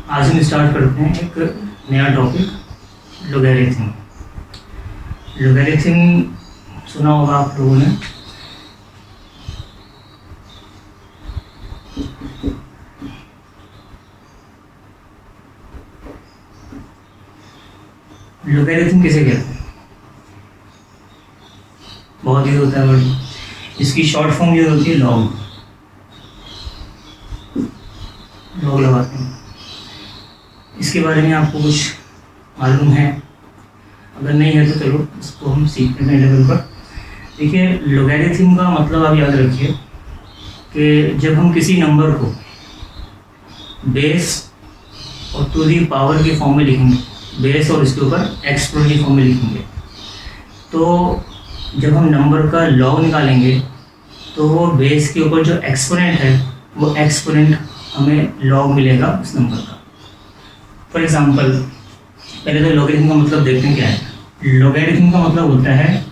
आज हम स्टार्ट करते हैं एक नया टॉपिक, लोगैरिथम। लोगैरिथम सुना होगा आप लोगों ने। लोगैरिथम किसे कहते हैं? बहुत यूज होता है वर्ड। इसकी शॉर्ट फॉर्म यूज होती है लॉग। लॉग लगाते हैं। इसके बारे में आपको कुछ मालूम है? अगर नहीं है तो चलो इसको हम सीखते हैं लेवल पर। देखिए, लोगैरिथम का मतलब आप याद रखिए कि जब हम किसी नंबर को बेस और टू दी पावर के फॉर्म में लिखेंगे, बेस और इसके ऊपर एक्सपोनेंट की फॉर्म में लिखेंगे, तो जब हम नंबर का लॉग निकालेंगे तो वो बेस के ऊपर जो एक्सपोनेंट है वो एक्सपोनेंट हमें लॉग मिलेगा उस नंबर का। फॉर एग्जांपल, पहले तो लॉगरिथम का मतलब देखते हैं क्या है। लॉगरिथम का मतलब होता है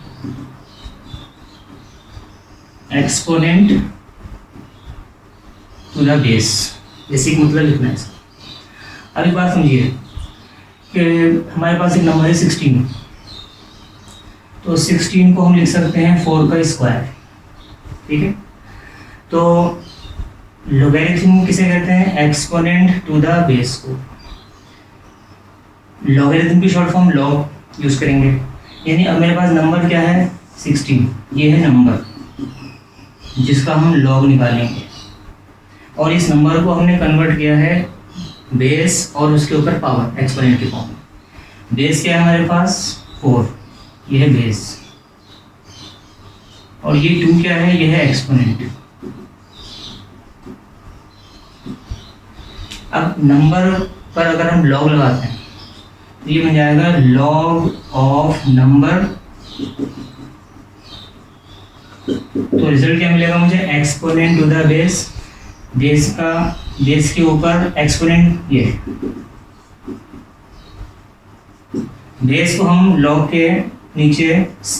exponent to the base. Basic मतलब लिखना है इसका। अब एक बात समझिए कि हमारे पास एक नंबर है 16, तो 16 को हम लिख सकते हैं 4 का स्क्वायर। ठीक है, तो लॉगरिथम किसे कहते हैं? एक्सपोनेंट टू द बेस को। लॉगरिथम की शॉर्ट फॉर्म लॉग यूज करेंगे। यानी अब मेरे पास नंबर क्या है? 16। ये है नंबर जिसका हम लॉग निकालेंगे, और इस नंबर को हमने कन्वर्ट किया है बेस और उसके ऊपर पावर एक्सपोनेंट की फॉर्म में। बेस क्या है हमारे पास? 4। ये है बेस, और ये 2 क्या है? ये है एक्सपोनेंट। अब नंबर पर अगर हम लॉग लगाते हैं तो ये बन जाएगा लॉग ऑफ नंबर। तो रिजल्ट क्या मिलेगा मुझे? Exponent to the base. Base के ऊपर एक्सपोनेंट। ये बेस को हम लॉग के नीचे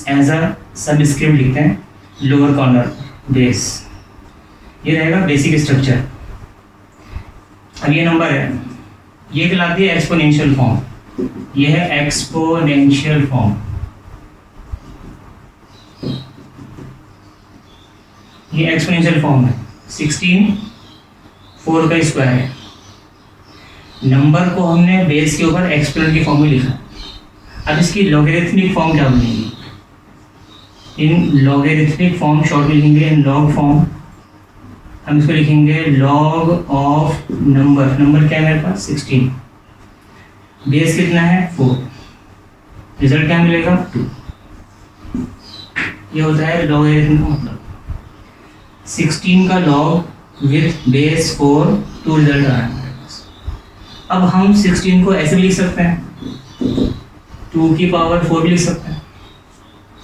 एज अ सबस्क्रिप्ट लिखते हैं, लोअर कॉर्नर बेस। ये रहेगा बेसिक स्ट्रक्चर। अब ये नंबर है, ये कहलाती है एक्सपोनेंशियल फॉर्म। ये है एक्सपोनेंशियल फॉर्म। ये एक्सपोनेंशियल फॉर्म है। 16 4 का स्क्वायर है। नंबर को हमने बेस के ऊपर एक्सपोनेंट की फॉर्म में लिखा। अब इसकी लॉगरिथमिक फॉर्म क्या बनेगी? इन लॉगरिथमिक फॉर्म शॉर्ट में लिखेंगे इन लॉग फॉर्म। हम इसको लिखेंगे लॉग ऑफ नंबर। नंबर क्या है मेरे पास? 16। बेस कितना है? 4। रिजल्ट क्या मिलेगा? 2। ये होता है लॉगरिथम का मतलब। 16 का लॉग विथ बेस 4, 2 रिजल्ट आ रहा है हमारे पास। अब हम 16 को ऐसे भी लिख सकते हैं, 2 की पावर 4 भी लिख सकते हैं।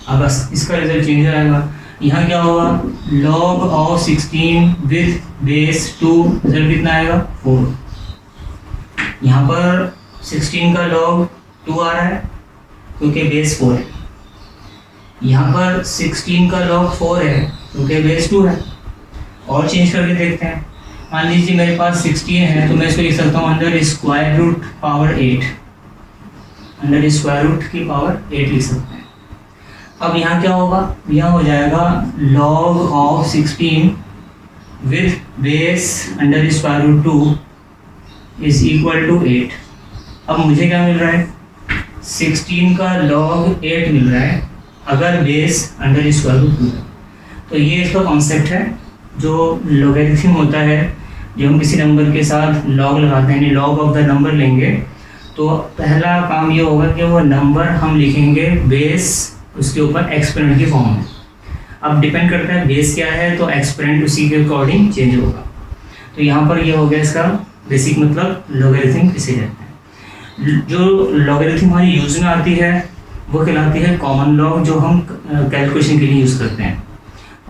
अब बस इसका रिजल्ट चेंज हो जाएगा। यहाँ क्या होगा? Log of 16 with base 2, result कितना आएगा? 4। यहाँ पर 16 का लॉग 2 आ रहा है क्योंकि बेस 4 है। यहाँ पर 16 का लॉग 4 है क्योंकि बेस 2 है। और चेंज करके देखते हैं। मान लीजिए मेरे पास 16 है तो मैं इसको लिख सकता हूँ under square root power 8। Under square root की पावर 8 लिख सकते हैं। अब यहाँ क्या होगा? यहाँ हो जाएगा log of 16 with base under square root 2 is equal to 8। अब मुझे क्या मिल रहा है? 16 का लॉग 8 मिल रहा है अगर बेस अंडर स्क्वायर रूट 2 है। तो ये इसका कॉन्सेप्ट है जो लॉगरिथम होता है। जब हम किसी नंबर के साथ लॉग लगाते हैं, यानी लॉग ऑफ द नंबर लेंगे, तो पहला काम ये होगा कि वो नंबर हम लिखेंगे बेस उसके ऊपर एक्सपोनेंट की फॉर्म में। अब डिपेंड करता है बेस क्या है तो एक्सपोनेंट उसी के अकॉर्डिंग चेंज होगा। तो यहाँ पर ये हो गया इसका बेसिक मतलब लॉगरिथम किसे कहते हैं। जो लॉगरिथम हमारी यूज में आती है वो कहलाती है कॉमन लॉग, जो हम कैलकुलेशन के लिए यूज़ करते हैं।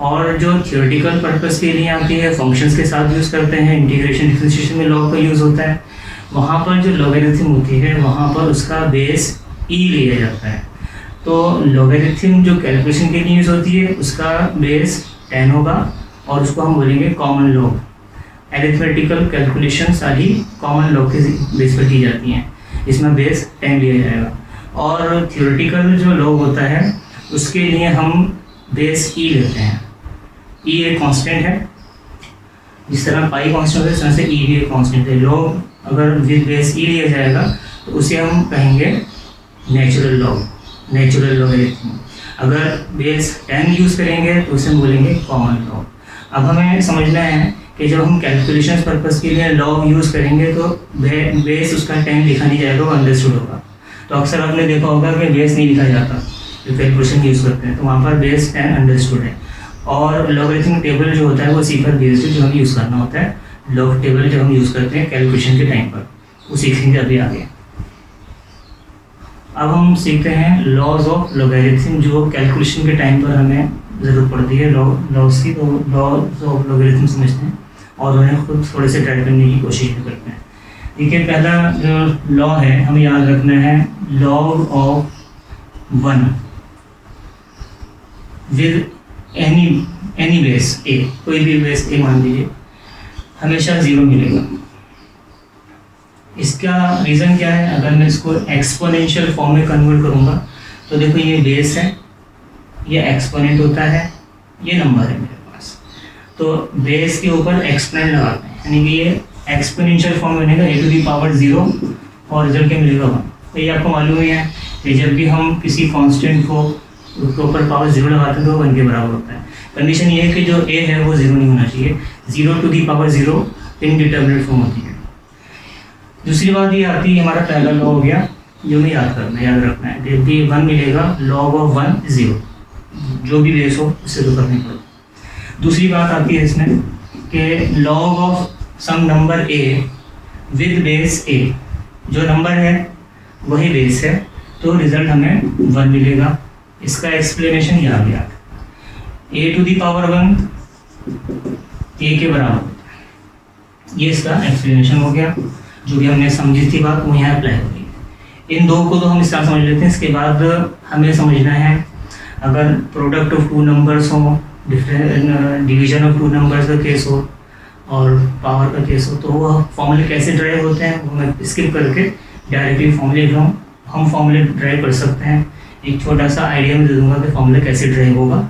और जो थियोरेटिकल पर्पस के लिए आती है, फंक्शंस के साथ यूज़ करते हैं, इंटीग्रेशन डिफरेंशिएशन में लॉग का यूज़ होता है, वहाँ पर जो लॉगरिथम होती है वहाँ पर उसका बेस ई लिया जाता है। तो लॉगरिथम जो कैलकुलेशन के लिए यूज़ होती है उसका बेस 10 होगा और उसको हम बोलेंगे कॉमन लॉग। एरिथमेटिकल कैलकुलेशन सारी कॉमन लॉग के बेस पर की जाती हैं, इसमें बेस 10 लिया जाएगा। और थियोरेटिकल जो लॉग होता है उसके लिए हम बेस ई लेते हैं। ई एक कांस्टेंट है, जिस तरह पाई कांस्टेंट है, इस तरह से ई भी एक कांस्टेंट है। लॉग अगर विद बेस ई लिया जाएगा तो उसे हम कहेंगे नेचुरल लॉग, नेचुरल लॉगरिथम। अगर बेस 10 यूज़ करेंगे तो उसे हम बोलेंगे कॉमन लॉग। अब हमें समझना है कि जब हम कैलकुलेशन पर्पज़ के लिए लॉग यूज़ करेंगे तो बेस उसका 10 लिखा नहीं जाएगा, वो अंडरस्टूड होगा। तो अक्सर आपने देखा होगा कि बेस नहीं लिखा जाता जो कैलकुलेशन यूज़ करते हैं, तो वहाँ पर बेस 10 अंडरस्टूड है। और लॉगरिथमिक टेबल जो होता है वो सी पर बेस्ड जो हमें यूज़ करना होता है। लॉग टेबल जो हम यूज़ करते हैं कैलकुलेशन के टाइम पर, वो सीखेंगे अभी आगे। अब हम सीखते हैं लॉज ऑफ लॉगरिथम, जो कैलकुलेशन के टाइम पर हमें ज़रूरत पड़ती है लॉज की। तो लॉज ऑफ लॉगरिथम समझते हैं और उन्हें खुद थोड़े से ट्राई करने की कोशिश भी करते हैं। देखिए, पहला जो लॉ है हमें याद रखना है, log of 1 with any base A, कोई भी बेस ए मान लीजिए, हमेशा 0 मिलेगा। इसका रीज़न क्या है? अगर मैं इसको एक्सपोनेंशियल फॉर्म में कन्वर्ट करूँगा तो देखो, ये बेस है, ये एक्सपोनेंट होता है, ये नंबर है मेरे पास, तो बेस के ऊपर एक्सपोनेंट लगाते हैं, यानी कि ये एक्सपोनेंशियल फॉर्म बनेगा e⁻0 और रिजल्ट क्या मिलेगा 1। तो ये आपको मालूम ही है कि जब भी हम किसी कांस्टेंट को ऊपर पावर 0 लगाते हैं तो 1 के बराबर होता है। कंडीशन ये है कि जो a है वो 0 नहीं होना चाहिए, 0⁻0 इनडिटरमिनेट फॉर्म होती है। दूसरी बात ये आती है, हमारा पहला लॉ हो गया, जो हमें याद रखना है, जब भी 1 मिलेगा लॉग ऑफ 1 0, जो भी बेस हो उससे तो करनी पड़ेगा। दूसरी बात आती है इसमें कि log of some number a with base a, जो नंबर है वही बेस है, तो रिजल्ट हमें 1 मिलेगा। इसका एक्सप्लेनेशन ये आ गया, a⁻1 a के बराबर होता है, ये इसका एक्सप्लेनेशन हो गया। जो भी हमने समझी थी बात वो यहाँ अप्लाई हो रही है। इन दो को तो हम इस तरह समझ लेते हैं। इसके बाद हमें समझना है, अगर प्रोडक्ट ऑफ 2 नंबर्स हो, डिवीजन ऑफ 2 नंबर्स का केस हो और पावर का केस हो, तो वो फॉर्मूले कैसे ड्राइव होते हैं वो मैं स्किप करके डायरेक्टली फॉर्मूले लिख रहा हूँ। हम फॉर्मूले ड्राइव कर सकते हैं, एक छोटा सा आइडिया में दे दूंगा कि फॉर्मूला कैसे ड्राइव होगा,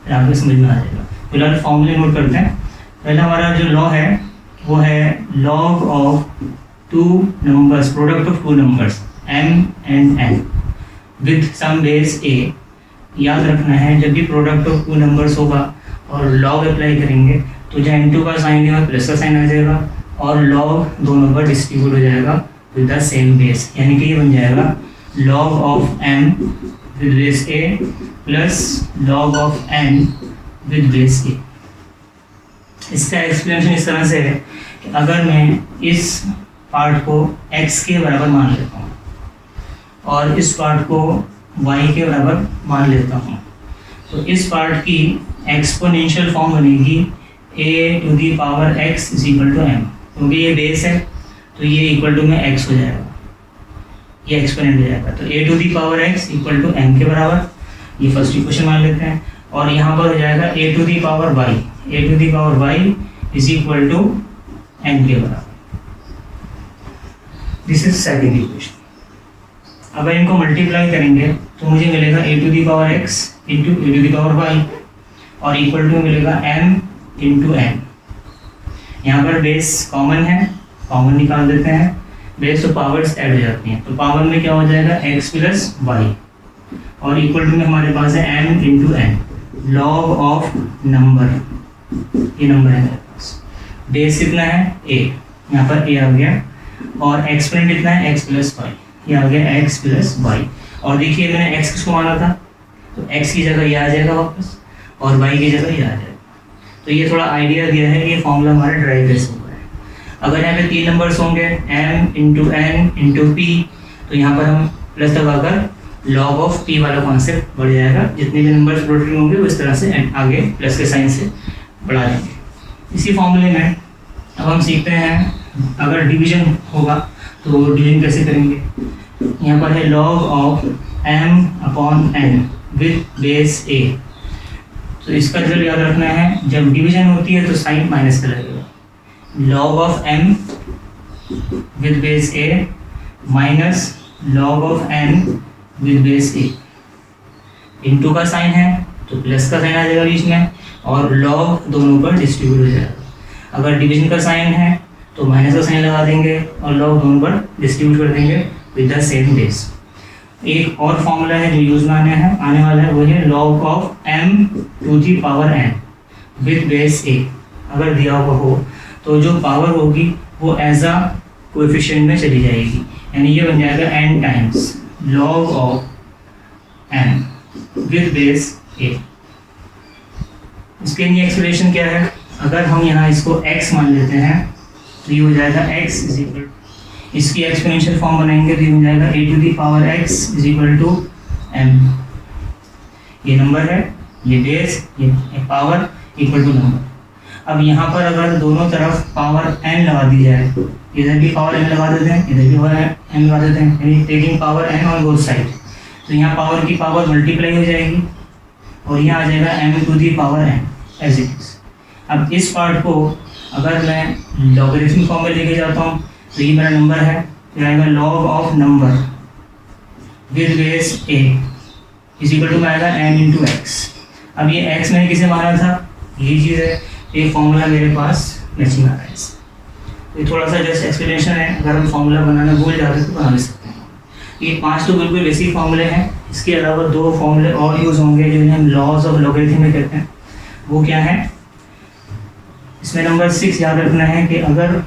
फिर आपको समझ में आ जाएगा। फिलहाल फॉर्मूले नोट करते हैं। पहला हमारा जो लॉ है वो है log of 2 numbers, product of 2 numbers m and n with some base a। याद रखना है, जब भी प्रोडक्ट ऑफ 2 नंबर्स होगा और लॉग अप्लाई करेंगे तो जहाँ n2 का साइन है प्लस का साइन आ जाएगा और लॉग दोनों पर डिस्ट्रीब्यूट हो जाएगा विद द सेम बेस, यानी कि ये बन जाएगा log of m with base a plus log of n with base a। इसका एक्सप्लेनेशन इस तरह से है कि अगर मैं इस पार्ट को x के बराबर मान लेता हूँ और इस पार्ट को y के बराबर मान लेता हूँ, तो इस पार्ट की एक्सपोनेंशियल फॉर्म बनेगी a⁻x = m, क्योंकि ये बेस है तो ये इक्वल टू में x हो जाएगा, ये एक्सपोनेंट हो जाएगा। तो a⁻x = m के बराबर, ये फर्स्ट इक्वेशन मान लेते हैं। और यहाँ पर हो जाएगा a⁻y = m के बराबर। This is second equation. अगर इनको मल्टीप्लाई करेंगे तो मुझे मिलेगा a⁻x × a⁻y और इक्वल टू मिलेगा m × n। यहाँ पर बेस कॉमन है, कॉमन निकाल देते हैं, बेस तो पावर्स ऐड हो जाती हैं, तो पावर में क्या हो जाएगा x + y और इक्वल टू में हमारे पास है m × n, log of number, ये नंबर है मेरे पास। बेस कितना है a, यहाँ पर a आ गया और एक्सपोनेंट कितना है x + y, ये आ गया x + y। और देखिए मैंने x किसको माना था, तो x की जगह ये आ जाएगा वापस और y की जगह ये आ जाएगा। तो ये थोड़ा आइडिया दिया है कि ये फॉर्मूला हमारा ड्राइव कैसे हुआ है। अगर यहाँ पे 3 नंबर्स होंगे m × n × p, तो यहाँ पर हम प्लस लगाकर लॉग ऑफ p वाला कॉन्सेप्ट बढ़ जाएगा। जितने भी नंबर्स प्रोडक्ट होंगे वो इस तरह से आगे प्लस के साइन से बढ़ा देंगे। इसी फॉर्मूले में अब हम सीखते हैं, अगर डिवीजन होगा तो डिवीजन कैसे करेंगे। यहाँ पर है log of m/n with base a। तो इसका रिजल्ट याद रखना है, जब डिवीजन होती है तो साइन माइनस का लगेगा, log of m with base a minus log of n with base a। Into का साइन है तो प्लस का साइन आ जाएगा बीच में, और log दोनों पर डिस्ट्रीब्यूट हो जाएगा। अगर डिवीजन का साइन है तो माइनस का साइन लगा देंगे और log दोनों पर डिस्ट्रीब्यूट कर देंगे विद द सेम बेस। एक और फॉर्मूला है जो यूज में आने वाला है, वो है log of m to the power n with base a। अगर दिया हुआ हो तो जो पावर होगी वो एज अ कोएफिशिएंट में चली जाएगी, यानी ये बन जाएगा n times log of m with base a। इसके लिए एक्सप्रेशन क्या है, अगर हम यहाँ इसको x मान लेते हैं तो ये हो जाएगा x इज इक्वल, इसकी एक्सपोनेंशियल फॉर्म बनाएंगे तो ये हो जाएगा a to the power x is equal to m। ये नंबर है, ये बेस, ये पावर इक्वल टू नंबर। अब यहाँ पर अगर दोनों तरफ पावर n लगा दी जाए, इधर भी पावर n लगा देते हैं, इधर भी पावर n लगा देते हैं, यानी taking power n on both side, तो यहाँ पावर की पावर मल्टीप्लाई हो जाएगी और यहाँ आ जाएगा m to the power n as it is. अब इस पार्ट को अगर मैं लॉगरिथमिक फॉर्म में लेके जाता हूँ तो ये मेरा नंबर है, तो आएगा log of number with base a is equal to में आएगा m इंटू एक्स। अब ये x मैंने किसे माना था, ये चीज़ है, ये फॉर्मूला मेरे पास मैचिंग आ रहा है इससे। ये थोड़ा सा जस्ट एक्सप्लेनेशन है, अगर हम फॉर्मूला बनाना भूल जाते हैं तो बना ले सकते हैं। ये 5 तो बिल्कुल बेसिक फॉर्मूले हैं, इसके अलावा 2 फॉर्मूले और यूज़ होंगे जो हम लॉज ऑफ लॉगरिथम में कहते हैं। वो क्या है, इसमें नंबर 6 याद रखना है कि अगर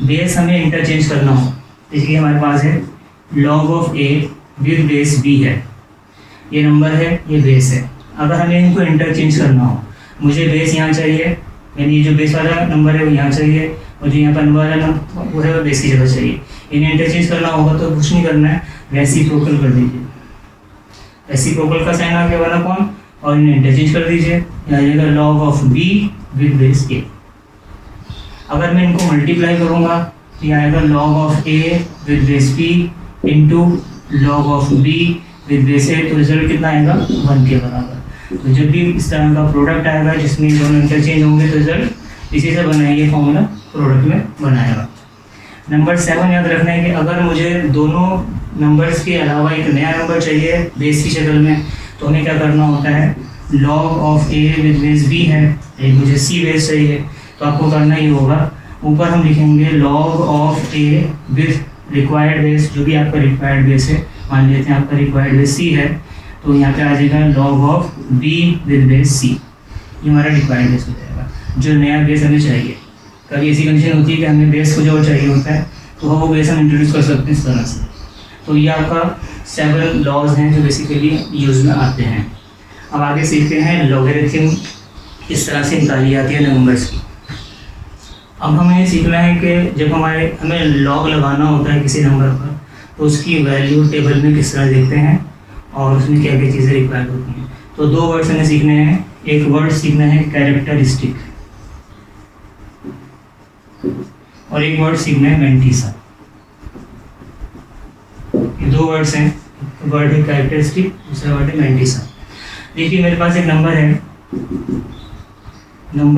बेस हमें इंटरचेंज करना हो, इसलिए हमारे पास है log of a with base b है, ये नंबर है, ये बेस है। अगर हमें इनको इंटरचेंज करना हो, मुझे बेस यहाँ चाहिए, यानी ये जो बेस वाला नंबर है वो यहाँ चाहिए, और जो यहाँ पर नंबर वाला नंबर वो है वो बेस की जगह चाहिए। इन्हें इंटरचेंज करना होगा तो कुछ नहीं करना है, रेसिप्रोकल कर दीजिए। रेसिप्रोकल का साइन आ गया 1/, और इन्हें इंटरचेंज कर दीजिए, यहाँ आ जाएगा log of b with base a। अगर मैं इनको मल्टीप्लाई करूँगा तो यहाँ आएगा log of a with base b into log of b with base a, तो रिजल्ट कितना आएगा 1 के बराबर। तो जब भी इस तरह का प्रोडक्ट आएगा जिसमें दोनों इंटरचेंज होंगे तो रिजल्ट इसी से बनाया, ये फॉर्मूला प्रोडक्ट में बनाएगा। नंबर 7 याद रखना है कि अगर मुझे दोनों नंबर्स के अलावा एक नया नंबर चाहिए बेस की शक्ल में, तो हमें क्या करना होता है, log of a with base b है, एक मुझे c बेस चाहिए, तो आपको करना ही होगा, ऊपर हम लिखेंगे log of a with required base, जो भी आपका रिक्वायर्ड बेस है, मान लेते हैं आपका रिक्वायर्ड बेस c है, तो यहाँ पे आ जाएगा log of b with base c। ये हमारा रिक्वायर्ड बेस हो जाएगा, जो नया बेस हमें चाहिए। कभी ऐसी कंडीशन होती है कि हमें बेस को जो चाहिए होता है तो वो बेस हम इंट्रोड्यूस कर सकते हैं इस तरह से। तो ये आपका 7 लॉज हैं जो बेसिकली यूज़ में आते हैं। अब आगे सीखते हैं लॉगरिथम किस तरह से निकाली जाती है नंबर्स की। अब हमें सीखना है कि जब हमें लॉग लगाना होता है किसी नंबर पर, तो उसकी वैल्यू टेबल में किस तरह देखते हैं और उसमें क्या क्या चीज़ें रिक्वायर्ड होती हैं। तो 2 वर्ड्स हमें सीखने हैं, एक वर्ड सीखना है कैरेक्टरिस्टिक और एक वर्ड सीखना है मैंटिसा। ये 2 वर्ड्स हैं, वर्ड है कैरेक्टरिस्टिक, दूसरा वर्ड है मैंटिसा। देखिए मेरे पास एक नंबर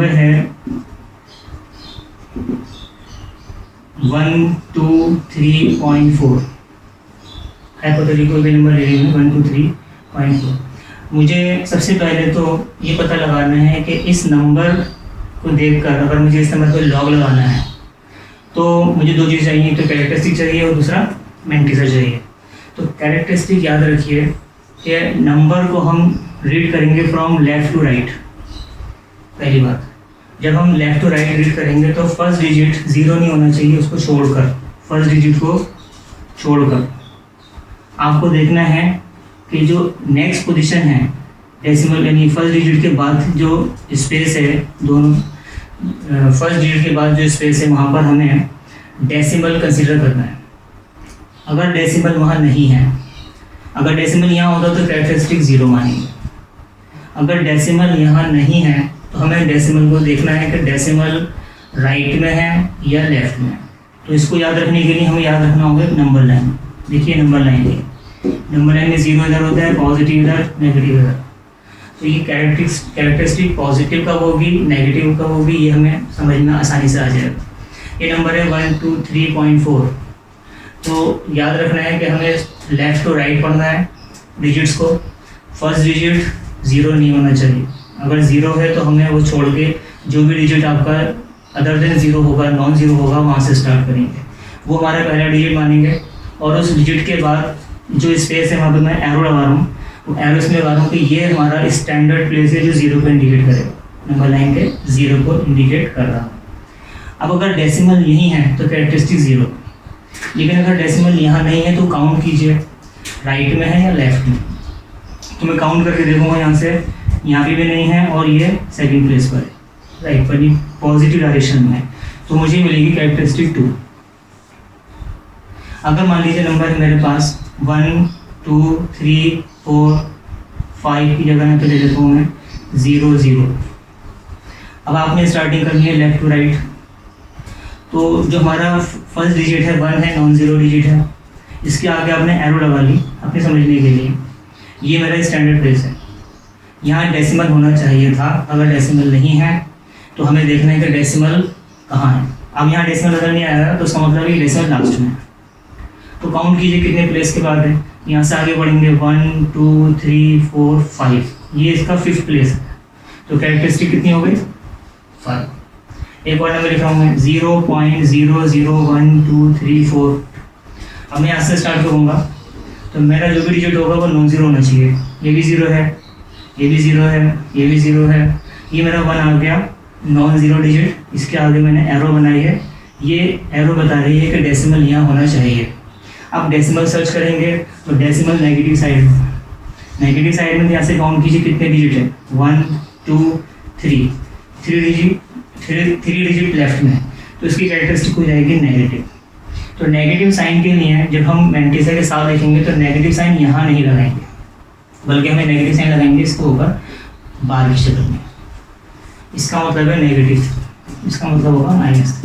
है 123.4, हाइपोथेटिकल नंबर ले रही हूँ 123.4। मुझे सबसे पहले तो ये पता लगाना है कि इस नंबर को देखकर अगर मुझे इस नंबर पर लॉग लगाना है तो मुझे 2 चीज़ चाहिए, तो कैरेक्टरिस्टिक चाहिए और दूसरा मैंटिसा चाहिए। तो कैरेक्टरिस्टिक याद रखिए कि नंबर को हम रीड करेंगे फ्रॉम लेफ़्ट टू राइट। पहली बात, जब हम लेफ़्ट टू राइट रीड करेंगे तो फर्स्ट डिजिट 0 नहीं होना चाहिए, उसको छोड़कर, फर्स्ट डिजिट को छोड़कर आपको देखना है कि जो नेक्स्ट पोजीशन है डेसिमल, यानी फर्स्ट डिजिट के बाद जो स्पेस है, दोनों फर्स्ट डिजिट के बाद जो स्पेस है वहाँ पर हमें डेसिमल कंसीडर करना है। अगर डेसिमल वहाँ नहीं है, अगर डेसिमल यहाँ होता तो कैरेक्टरिस्टिक 0 मानेंगे। अगर डेसिमल यहाँ नहीं है तो हमें डेसिमल को देखना है कि डेसिमल राइट में है या लेफ्ट में। तो इसको याद रखने के लिए हमें याद रखना होगा नंबर लाइन। देखिए नंबर लाइन है, नंबर लाइन में 0 इधर होता है, पॉजिटिव इधर, नेगेटिव इधर। तो ये कैरेक्टरिस्टिक पॉजिटिव कब होगी, नेगेटिव कब होगी, ये हमें समझना आसानी से आ जाएगा। ये नंबर है 123.4। तो याद रखना है कि हमें लेफ़्ट टू राइट पढ़ना है डिजिट्स को। फर्स्ट डिजिट 0 नहीं होना चाहिए, अगर 0 है तो हमें वो छोड़ के जो भी डिजिट आपका अदर देन 0 होगा, नॉन 0 होगा, वहाँ से स्टार्ट करेंगे, वो हमारा पहला डिजिट मानेंगे। और उस डिजिट के बाद जो स्पेस है वहाँ पे मैं एरो लगा रहा हूँ, वो एरो इसमें लगा रहा हूँ कि ये हमारा स्टैंडर्ड प्लेस है जो 0 को इंडिकेट करेगा, नंबर लाइन के 0 को इंडिकेट कर रहा है। अब अगर डेसिमल यही है तो कैरेक्टरिस्टिक 0, लेकिन अगर डेसिमल यहाँ नहीं है तो काउंट कीजिए राइट में है या लेफ्ट में। तो मैं काउंट करके देखूँगा यहाँ से, यहाँ पे भी नहीं है और ये सेकंड प्लेस पर है, राइट पर, ये पॉजिटिव डायरेक्शन में है, तो मुझे मिलेगी कैरेक्टरिस्टिक 2। अगर मान लीजिए नंबर है मेरे पास 1 2 3 4 5 की जगह पे ले लेता हूँ मैं 0 0। अब आपने स्टार्टिंग करनी है लेफ्ट टू राइट, तो जो हमारा फर्स्ट डिजिट है 1 है, नॉन 0 डिजिट है, इसके आगे आपने एरो लगा ली अपने समझने के लिए। ये मेरा स्टैंडर्ड प्लेस है, यहाँ डेसिमल होना चाहिए था, अगर डेसिमल नहीं है तो हमें देखना है कि डेसिमल कहाँ है। अब यहाँ डेसिमल अगर नहीं आया तो उसका मतलब ये डेसिमल लास्ट में है। तो काउंट कीजिए कितने प्लेस के बाद है, यहाँ से आगे बढ़ेंगे 1 2 3 4 5, ये इसका 5th प्लेस है, तो कैरेक्टरिस्टिक कितनी हो गई 5। एक और नंबर लिखा हूँ मैं 0.00123 अब मैं यहाँ से स्टार्ट करूँगा तो मेरा जो भी डिजिट होगा वो नॉन 0 होना चाहिए। ये भी 0 है, ये भी 0 है, ये भी 0 है, ये मेरा 1 आ गया नॉन 0 डिजिट, इसके आगे मैंने एरो बनाई है, ये एरो बता रही है कि डेसिमल यहाँ होना चाहिए। अब डेसिमल सर्च करेंगे तो डेसिमल नेगेटिव साइड में, नेगेटिव साइड में यहाँ से काउंट कीजिए कितने डिजिट है 1 2 3, 3 डिजिट लेफ्ट में, तो इसकी कैरेक्टरिस्टिक हो जाएगी नेगेटिव। तो नेगेटिव साइन के लिए जब हम मैंटिसा के साथ लिखेंगे तो नेगेटिव साइन यहाँ नहीं लगाएंगे, बल्कि हमें नेगेटिव साइन लगाएंगे इसके ऊपर बार की शक्ल में। इसका मतलब है नेगेटिव, इसका मतलब होगा माइनस।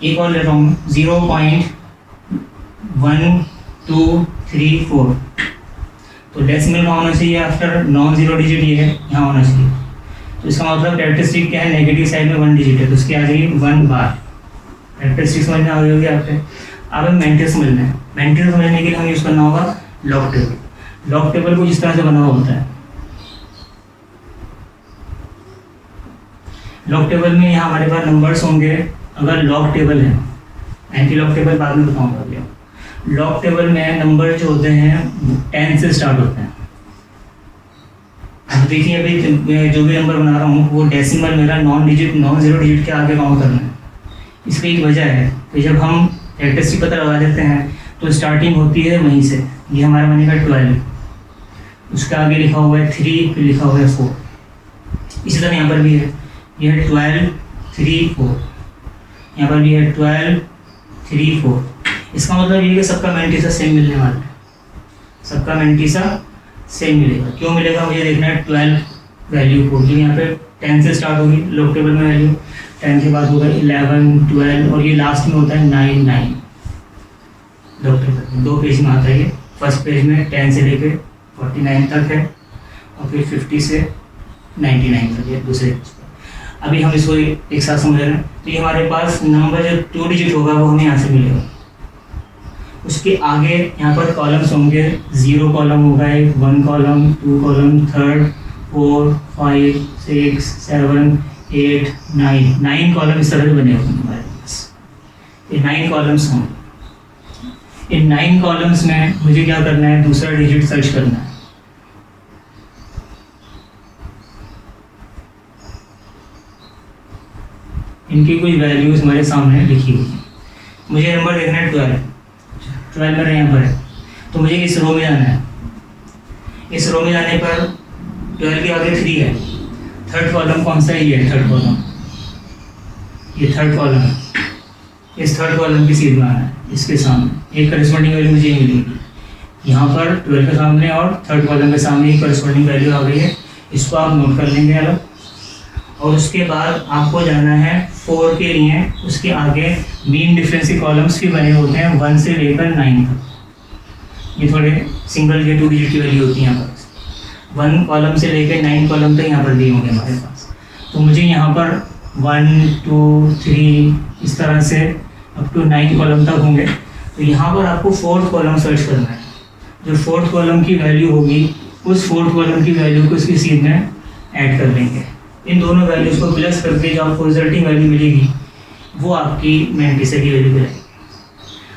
एक और ले रहा हूँ 0.1234, तो डेसिमल में होना चाहिए आफ्टर नॉन 0 डिजिट, ये है यहाँ होना चाहिए। तो इसका मतलब कैरेक्टरिस्टिक क्या है, नेगेटिव साइड में 1 डिजिट है तो उसकी आ जाएगी 1 बार। कैरेक्टरिस्टिक समझ में आ गई होगी आपके। अब हमें मेंटिस समझना है, मेंटिस समझने के लिए हमें यूज़ करना होगा लॉग टेबल। लॉग टेबल कुछ इस तरह से बना हुआ होता है। लॉग टेबल में यहाँ हमारे पास नंबर्स होंगे, अगर लॉग टेबल है, एंटी लॉग टेबल बाद में बताऊँगा भैया। लॉग टेबल में नंबर जो होते हैं 10 से स्टार्ट होते हैं। अब देखिए अभी मैं जो भी नंबर बना रहा हूँ वो डेसिमल मेरा नॉन 0 डिजिट के आगे काउंट करना है। इसकी एक वजह है कि जब हम कैरेक्टरिस्टिक पता लगा देते हैं तो स्टार्टिंग होती है वहीं से, ये हमारा बनेगा 12, उसके आगे लिखा हुआ है 3, फिर लिखा हुआ है 4। इसी तरह यहाँ पर भी है, ये है 12 3 4, यहाँ पर भी है 12 3 4। इसका मतलब ये कि सबका मैंटिसा सेम मिलने वाला है, सबका मैंटिसा सेम मिलेगा। क्यों मिलेगा मुझे देखना है 12 वैल्यू को, जो यहाँ पे 10 से स्टार्ट होगी लॉग टेबल में वैल्यू, 10 के बाद होगा 11 12 और ये लास्ट में होता है 9 9। लॉग टेबल में 2 पेज में आता है ये, फर्स्ट पेज में 10 से लेकर 49 तक है और फिर 50 से 99 तक है दूसरे पेज पर। अभी हम इसको एक साथ समझ रहे हैं। तो ये हमारे पास नंबर जो 2 डिजिट होगा वो हमें यहाँ से मिलेगा। उसके आगे यहाँ पर कॉलम्स होंगे, 0 कॉलम होगा, 1 कॉलम, 2 कॉलम, 3rd 4 5 6 7 8 9 कॉलम इस तरह से बने होंगे हमारे पास। ये 9 कॉलम्स होंगे। इन 9 कॉलम्स में मुझे क्या करना है, दूसरा डिजिट सर्च करना है। इनकी कुछ वैल्यूज हमारे सामने लिखी हुई है। मुझे नंबर देखना है 12 मेरा यहाँ पर है, तो मुझे इस रो में जाना है। इस रो में जाने पर 12 के आगे 3 है, 3rd कॉलम कौन सा है, ये है 3rd कॉलम, ये 3rd कॉलम है। इस 3rd कॉलम की सीध में आना है, इसके सामने एक करस्पॉन्डिंग वैल्यू मुझे मिलेगी यहाँ पर 12 के सामने, और 3rd कॉलम के सामने एक करस्पॉन्डिंग वैल्यू आ गई है। इसको आप नोट कर लेंगे अलग। और उसके बाद आपको जाना है 4 के लिए, उसके आगे मीन डिफरेंस के कॉलम्स भी बने होते हैं 1 से लेकर 9 तक। ये थोड़े सिंगल या 2 डिजिट की वैल्यू होती है यहाँ पर। 1 कॉलम से लेकर 9 कॉलम तक यहाँ पर दिए होंगे हमारे पास। तो मुझे यहाँ पर 1 2 3 इस तरह से अप टू 9 कॉलम तक होंगे। तो यहाँ पर आपको फोर्थ कॉलम सर्च करना है। जो फोर्थ कॉलम की वैल्यू होगी उस फोर्थ कॉलम की वैल्यू को इसकी सीध में ऐड कर लेंगे। इन दोनों वैल्यूज़ को प्लस करके जो आपको रिजल्टिंग वैल्यू मिलेगी वो आपकी मैंटिसा की वैल्यू रहेगी।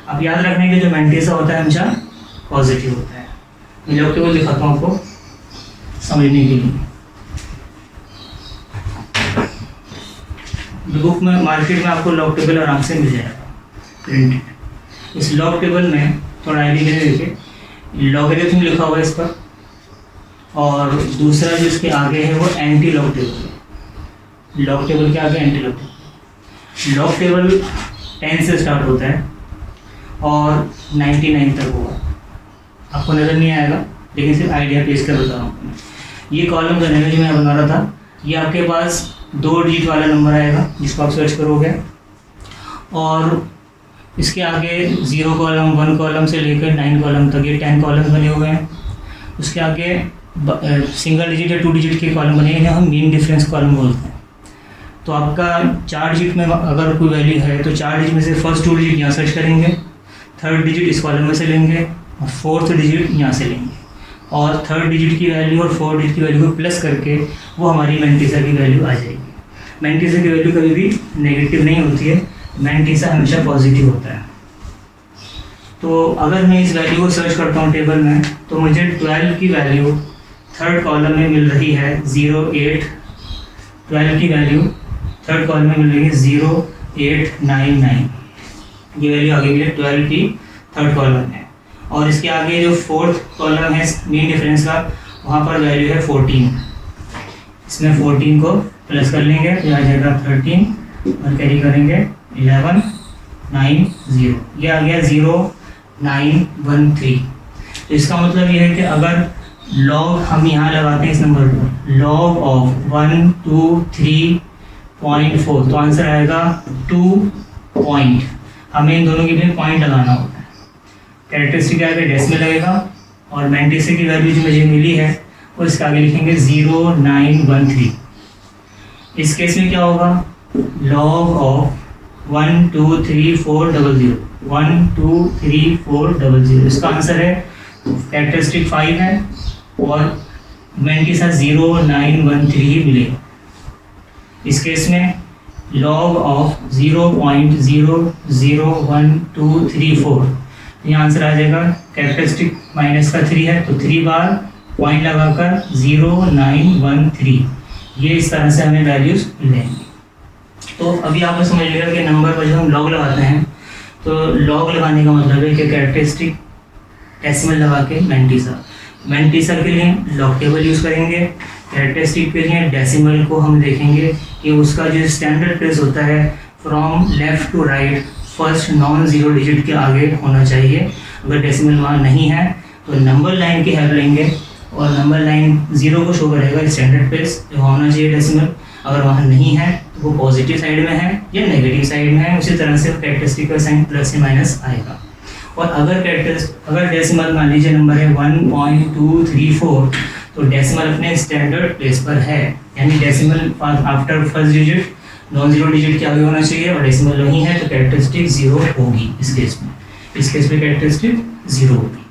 अब याद रखने के जो मैंटिसा होता है हमेशा पॉजिटिव होता है। मैं लॉग टेबल दिखाता हूँ आपको समझने के लिए। बुक में मार्केट में आपको लॉग टेबल आराम से मिल जाएगा प्रिंटेड। इस लॉग टेबल में थोड़ा आइडिया देखिए, लॉगरिथम लिखा हुआ है इस पर, और दूसरा जो इसके आगे है वो एंटी लॉग टेबल है। लॉग टेबल के आगे anti log table. Log table 10 से स्टार्ट होता है और 99 तक होगा। आपको नज़र नहीं आएगा लेकिन सिर्फ आइडिया पेश कर बता रहा हूँ। ये कॉलम जो है जो मैं बना रहा था, ये आपके पास 2 डिजिट वाला नंबर आएगा जिसको आप सर्च करोगे, और इसके आगे 0 कॉलम 1 कॉलम से लेकर 9 कॉलम तक ये 10 कॉलम बने हुए हैं। उसके आगे सिंगल डिजिट या 2 डिजिट के कॉलम बने हैं, हम मीन डिफरेंस कॉलम बोलते हैं। तो आपका 4 डिजिट में अगर कोई वैल्यू है तो 4 डिजिट में से फर्स्ट 2 डिजिट यहाँ सर्च करेंगे, थर्ड डिजिट इस कॉलम में से लेंगे और फोर्थ डिजिट यहाँ से लेंगे, और थर्ड डिजिट की वैल्यू और फोर्थ डिजिट की वैल्यू को प्लस करके वो हमारी मैंटिसा की वैल्यू आ जाएगी। मैंटिसा की वैल्यू कभी भी नेगेटिव नहीं होती है, मैंटिसा हमेशा पॉजिटिव होता है। तो अगर मैं इस वैल्यू को सर्च करता हूँ टेबल में तो मुझे 12 की वैल्यू थर्ड कॉलम में मिल रही है 08। 12 की वैल्यू थर्ड कॉलम में मिल रही है 0899। ये वैल्यू आगे भी है 12 की थर्ड कॉलम है, और इसके आगे जो फोर्थ कॉलम है मीन डिफरेंस का, वहाँ पर वैल्यू है 14। इसमें 14 को प्लस कर लेंगे तो आ जाएगा 13 और कैरी करेंगे 1190। ये आ गया 0913। तो इसका मतलब ये है कि अगर लॉग हम यहाँ लगाते हैं इस नंबर पर, लॉग ऑफ 123.4, तो आंसर आएगा 2 पॉइंट। हमें इन दोनों के लिए पॉइंट लगाना होता है। कैरेक्टरिस्टिक के आगे डेसिमल लगेगा, और मैंटिसा की वैल्यू जो मुझे मिली है वो इसके आगे लिखेंगे 0913। इस केस में क्या होगा, लॉग ऑफ 123400, 123400, इसका आंसर है कैरेक्टरिस्टिक 5 है और मैंटिसा 0913 ही मिलेगा। इस केस में लॉग ऑफ 0.001234, यहाँ आंसर आ जाएगा कैरेक्टरिस्टिक माइनस का 3 है तो 3 बार पॉइंट लगाकर 0913। ये इस तरह से हमें वैल्यूज मिलेंगी। तो अभी आपने समझ लिया कि नंबर पर जब हम लॉग लगाते हैं तो लॉग लगाने का मतलब है कि कैरेक्टरिस्टिक डेसिमल लगा के मैंटिसा के लिए लॉग टेबल यूज़ करेंगे, कैरेक्टरिस्टिक के लिए डेसिमल को हम देखेंगे कि उसका जो स्टैंडर्ड प्लेस होता है from left to right first non zero digit के आगे होना चाहिए। अगर डेसिमल वहाँ नहीं है तो नंबर लाइन की हेल्प लेंगे, और नंबर लाइन 0 को शो करेगा स्टैंडर्ड प्लेस जो होना चाहिए डेसिमल। अगर वहाँ नहीं है तो वो पॉजिटिव साइड में है या नेगेटिव साइड में है, उसी तरह से कैरेक्टरिस्टिक का साइन प्लस या माइनस आएगा। और अगर डेसिमल मान लीजिए नंबर है 1.234 तो डेसिमल अपने स्टैंडर्ड प्लेस पर है, यानी decimal after first digit non zero digit के आगे होना चाहिए, और डेसिमल नहीं है तो कैरेक्टरिस्टिक 0 होगी। इस केस में कैरेक्टरिस्टिक 0 होगी।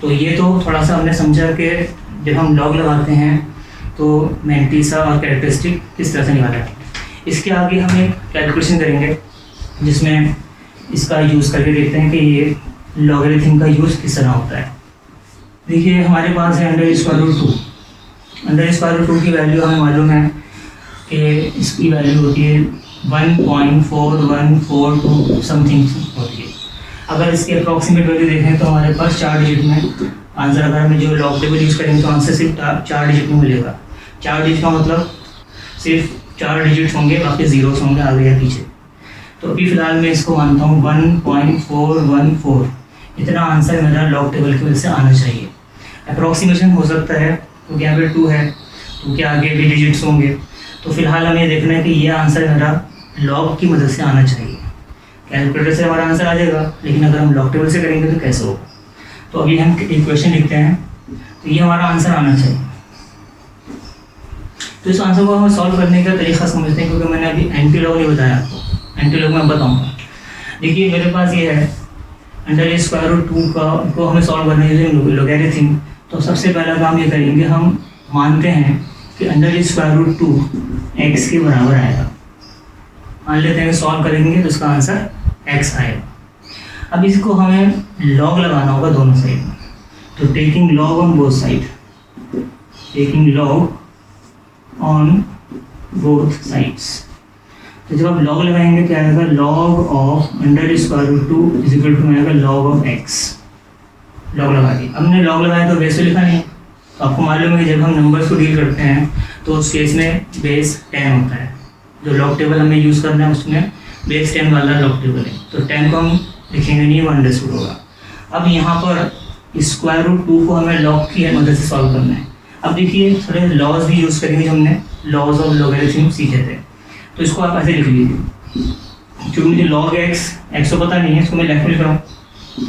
तो ये तो थोड़ा सा हमने समझा कि जब हम लॉग लगाते हैं तो मैंटिसा और कैरेक्टरिस्टिक किस तरह से निकाला है। इसके आगे हम एक कैलकुलेशन करेंगे जिसमें इसका यूज़ करके देखते हैं कि ये लॉगरिथम का यूज़ किस तरह होता है। देखिए हमारे पास है under square root 2। Under square root 2 की वैल्यू हमें मालूम है कि इसकी वैल्यू होती है 1.4142 समथिंग होती है। अगर इसकी अप्रॉक्सीमेट वैल्यू देखें तो हमारे पास 4 डिजिट में आंसर, अगर हमें जो लॉग टेबल यूज़ करेंगे तो आंसर सिर्फ 4 डिजिट में मिलेगा। 4 डिजिट का मतलब सिर्फ 4 डिजिट्स होंगे, बाकी जीरोस होंगे आगे या पीछे। तो अभी फ़िलहाल मैं इसको मानता हूँ 1.414। इतना आंसर मेरा लॉग टेबल की वजह से आना चाहिए। अप्रॉक्सीमेशन हो सकता है क्योंकि यहाँ पे 2 है तो क्या आगे भी डिजिट्स होंगे। तो फिलहाल हमें देखना है कि ये आंसर मेरा लॉग की मदद से आना चाहिए। कैलकुलेटर से हमारा आंसर आ जाएगा, लेकिन अगर हम लॉग टेबल से करेंगे तो कैसे होगा। तो अभी हम इक्वेशन लिखते हैं, तो ये हमारा आंसर आना चाहिए। तो इस आंसर को हम सॉल्व करने का तरीका समझते हैं, क्योंकि मैंने अभी एंटी लॉग नहीं बताया आपको, एंटी लॉग मैं बताऊँगा। देखिए मेरे पास ये है अंडर स्क्वायर रूट 2 को हमें सॉल्व करना है लॉगरिथम। तो सबसे पहला काम ये करेंगे, हम मानते हैं कि अंडर स्क्वायर रूट 2 x के बराबर आएगा। मान लेते हैं सॉल्व करेंगे तो इसका आंसर x आएगा। अब इसको हमें लॉग लगाना होगा दोनों साइड में, तो taking log on both side, taking log on both sides. तो जब आप लॉग लगाएंगे क्या आएगा, log of under square root 2 is equal to आएगा लॉग ऑफ x। लॉग लगा दिया। अब हमने लॉग लगाया तो वैसे लिखा नहीं, तो आपको मालूम है कि जब हम नंबर्स को डील करते हैं तो उस केस में बेस 10 होता है। जो लॉग टेबल हमें यूज़ करना है उसमें बेस 10 वाला लॉग टेबल है, तो 10 को हम लिखेंगे नहीं, वो अंडरस्टूड होगा। अब यहाँ पर स्क्वायर रूट 2 को हमें लॉग की मदद से सॉल्व करना है। अब देखिए थोड़े लॉज भी यूज़ करेंगे जो हमने लॉज ऑफ लॉगरिथम सीखे थे। तो इसको आप ऐसे लिख लीजिए, क्योंकि मुझे लॉग एक्स को पता नहीं है, इसको मैं लेफ्ट में लिख रहा हूँ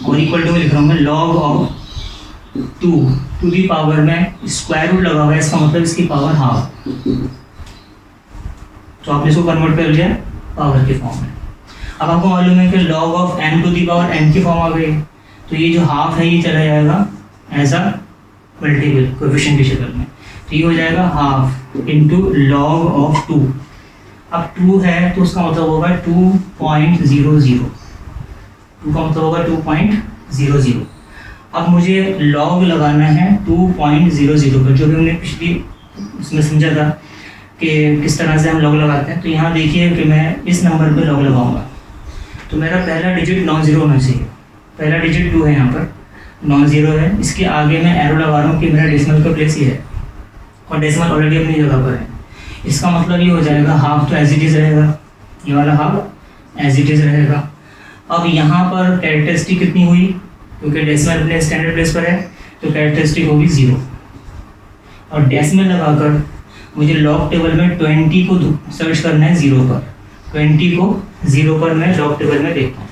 और इक्वल टू में लिख रहा हूँ मैं log of 2 to the power में स्क्वायर रूट लगा हुआ है, इसका मतलब इसकी पावर हाफ। तो आपने इसको कन्वर्ट कर लिया पावर के फॉर्म में। अब आपको मालूम है कि log of n to the power n की फॉर्म आ गई, तो ये जो हाफ है ये चला जाएगा एज अ मल्टीपल कोएफिशिएंट की शक्ल में, तो ये हो जाएगा हाफ इंटू log ऑफ 2। अब 2 है तो उसका मतलब होगा 2.00, 2 का मतलब होगा 2.00। अब मुझे log लगाना है 2.00 पर, जो भी हमने पिछली उसमें समझा था कि किस तरह से हम लॉग लगाते हैं। तो यहाँ देखिए कि मैं इस नंबर पे लॉग लगाऊंगा, तो मेरा पहला डिजिट नॉन ज़ीरो होना चाहिए। पहला डिजिट 2 है, यहाँ पर नॉन ज़ीरो है, इसके आगे मैं एरो लगा रहा हूँ कि मेरा डेसिमल का प्लेस ही है और डेसिमल ऑलरेडी अपनी जगह पर है। इसका मतलब ये हो जाएगा हाफ तो एज इट इज़ रहेगा, ये वाला हाफ एज इट इज़ रहेगा। अब यहाँ पर कैरेक्टरिस्टिक कितनी हुई, क्योंकि डेसिमल अपने स्टैंडर्ड प्लेस पर है तो कैरेक्टरिस्टिक होगी 0। और डेसिमल लगाकर मुझे लॉग टेबल में 20 को सर्च करना है 0 पर, 20 को 0 पर मैं लॉग टेबल में देखता हूँ।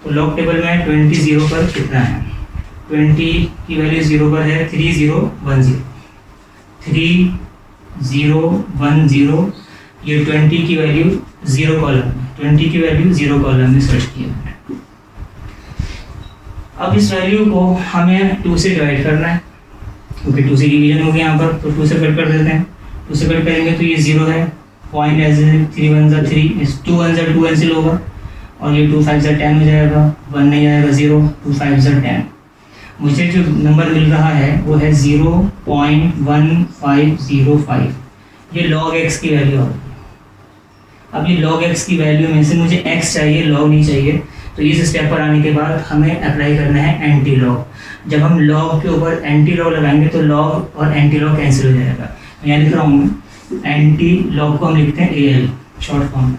तो लॉग टेबल में 20 0 पर कितना है, 20 की वैल्यू 0 पर है 3010, 3010। ये 20 की वैल्यू 0 कॉलम में, 20 की वैल्यू 0 कॉलम में सर्च किया है। अब इस वैल्यू को हमें 2 से डिवाइड करना है, क्योंकि 2 से डिवीजन हो गया यहाँ पर, तो 2 से कट कर देते हैं। 2 से कट करेंगे तो ये 0 है, पॉइंट एज 3 1 जा 3, 2 1 जा 2 कैंसिल होगा और ये 2 5 जा 10 हो जाएगा, 1 नहीं आएगा 0, 2 5 जा 10। मुझे जो नंबर मिल रहा है वो है 0.1505। ये log x की वैल्यू होगी। अब ये log x की वैल्यू में से मुझे x चाहिए, log नहीं चाहिए, तो इस स्टेप पर आने के बाद हमें अप्लाई करना है एंटी लॉग। जब हम log के ऊपर एंटी लॉग लगाएंगे तो log और एंटी लॉग कैंसिल हो जाएगा। मैं यहाँ लिख रहा हूँ एंटी लॉग को हम लिखते हैं AL शॉर्ट फॉर्म में,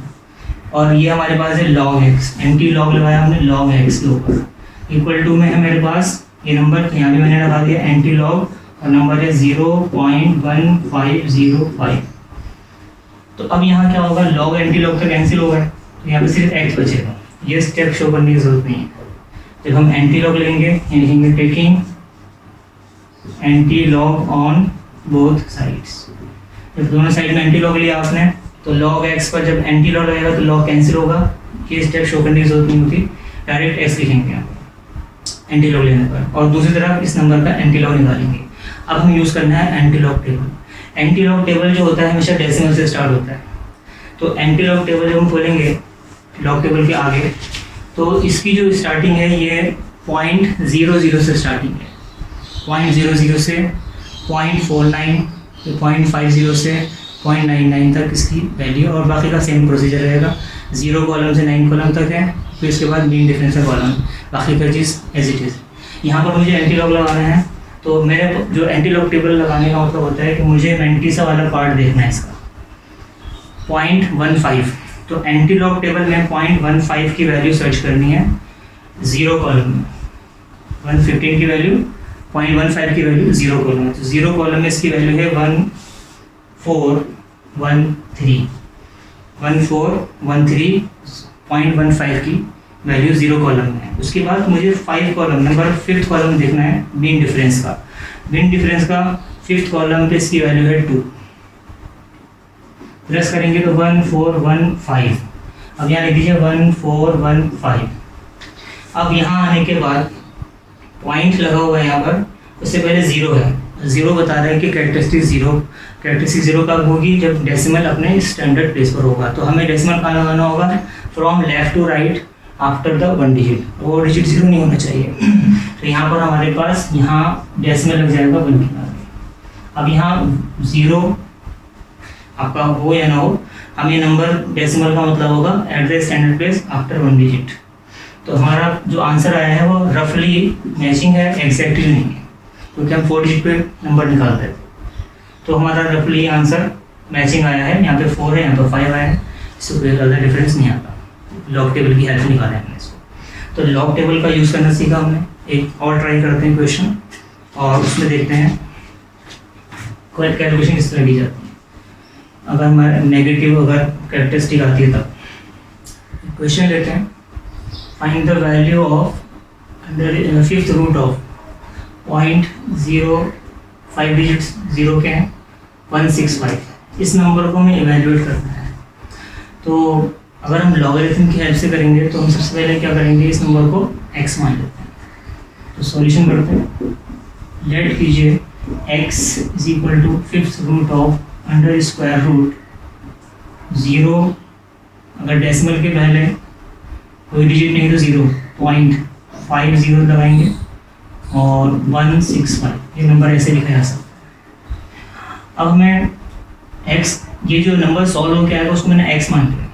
और ये हमारे पास है log x। एंटी लॉग लगाया हमने log x के ऊपर, इक्वल टू में है मेरे पास ये नंबर, यहाँ भी मैंने लगा दिया एंटी लॉग और नंबर है 0.1505। तो अब यहाँ क्या होगा, log एंटी लॉग तो कैंसिल हो गए, तो यहाँ पे सिर्फ x बचेगा। ये स्टेप शो करने की जरूरत नहीं है। जब हम एंटी लॉग लेंगे लिखेंगे taking anti log on both sides. जब दोनों साइड में एंटी लॉग लिया आपने तो log x पर जब एंटी लॉग लगेगा तो log कैंसिल होगा, ये स्टेप शो करने की जरूरत नहीं होती, डायरेक्ट x लिखेंगे आप एंटी लॉग लेने पर, और दूसरी तरफ इस नंबर का एंटी लॉग निकालेंगे। अब हम यूज़ करना है anti log table. Anti log table जो होता है हमेशा डेसिमल से स्टार्ट होता है, तो एंटी लॉग टेबल जब हम खोलेंगे लॉग टेबल के आगे तो इसकी जो स्टार्टिंग है ये 0.00 से स्टार्टिंग है, 0.00 से 0.49, 0.50 से 0.99 तक इसकी वैल्यू, और बाकी का सेम प्रोसीजर रहेगा। 0 कॉलम से 9 कॉलम तक है, फिर इसके बाद मीन डिफरेंस का कॉलम, बाकी का चीज़ एज इट इज़। यहाँ पर मुझे एंटी लॉग लगाना है, तो मेरे जो एंटी लॉग टेबल लगाने का मतलब होता है कि मुझे मेंटीसा वाला पार्ट देखना है इसका 0.15। तो एंटी लॉग टेबल में 0.15 की वैल्यू सर्च करनी है 0 कॉलम में, 115 की वैल्यू 0.15 की वैल्यू 0 कॉलम में, तो 0 कॉलम में इसकी वैल्यू है 1413, 1413.15 की वैल्यू 0 कॉलम में है। उसके बाद मुझे 5 कॉलम नंबर 5th कॉलम देखना है मीन डिफरेंस का। मीन डिफरेंस का 5th कॉलम पे इसकी वैल्यू है 2, प्लस करेंगे तो 1415। अब यहाँ लिख दीजिए 1415। अब यहाँ आने के बाद पॉइंट लगा हुआ है यहाँ पर, उससे पहले ज़ीरो है, ज़ीरो बता रहा है कि कैरेक्टरिस्टिक ज़ीरो कब होगी, जब डेसिमल अपने स्टैंडर्ड प्लेस पर होगा। तो हमें डेसिमल कहाँ लगाना होगा, from left to right after the 1 digit, वो डिजिट ज़ीरो नहीं होना चाहिए। तो यहाँ पर हमारे पास यहाँ डेसिमल लग जाएगा 1 के आगे। अब यहाँ ज़ीरो आपका हो या ना हो, हमें नंबर डेसिमल का मतलब होगा at the standard place after 1 digit. तो हमारा जो आंसर आया है वो रफली मैचिंग है, एग्जैक्टली नहीं है, क्योंकि हम 4 डिजिट पे नंबर निकालते हैं। तो हमारा रफली आंसर मैचिंग आया है, यहाँ पे 4 है, यहाँ पे 5 आया है, इससे कोई ज़्यादा डिफरेंस नहीं आता। लॉग टेबल की हेल्प निकाला है हमने इसको। तो लॉग टेबल का यूज़ करना सीखा हमने। एक और ट्राई करते हैं क्वेश्चन, और उसमें देखते हैं कैलकुलेशन किस तरह की जाती है अगर हमारे नेगेटिव अगर कैरेक्टरिस्टिक आती है तब। क्वेश्चन लेते हैं, find the value of under fifth root of 0.05 digits zero के हैं 165। इस नंबर को हमें इवेल्युएट करना है। तो अगर हम लॉगरिथम की हेल्प से करेंगे तो हम सबसे पहले क्या करेंगे, इस नंबर को x मान लेते हैं। तो सॉल्यूशन करते हैं, लेट कीजिए x is equal to fifth root of under square root 0, अगर डेसिमल के पहले कोई डिजिट नहीं तो 0.50 लगाएंगे और 165, ये नंबर ऐसे लिखा जा सकता है। अब हमें x, ये जो नंबर सॉल्व हो के आएगा उसको मैंने x मान लिया।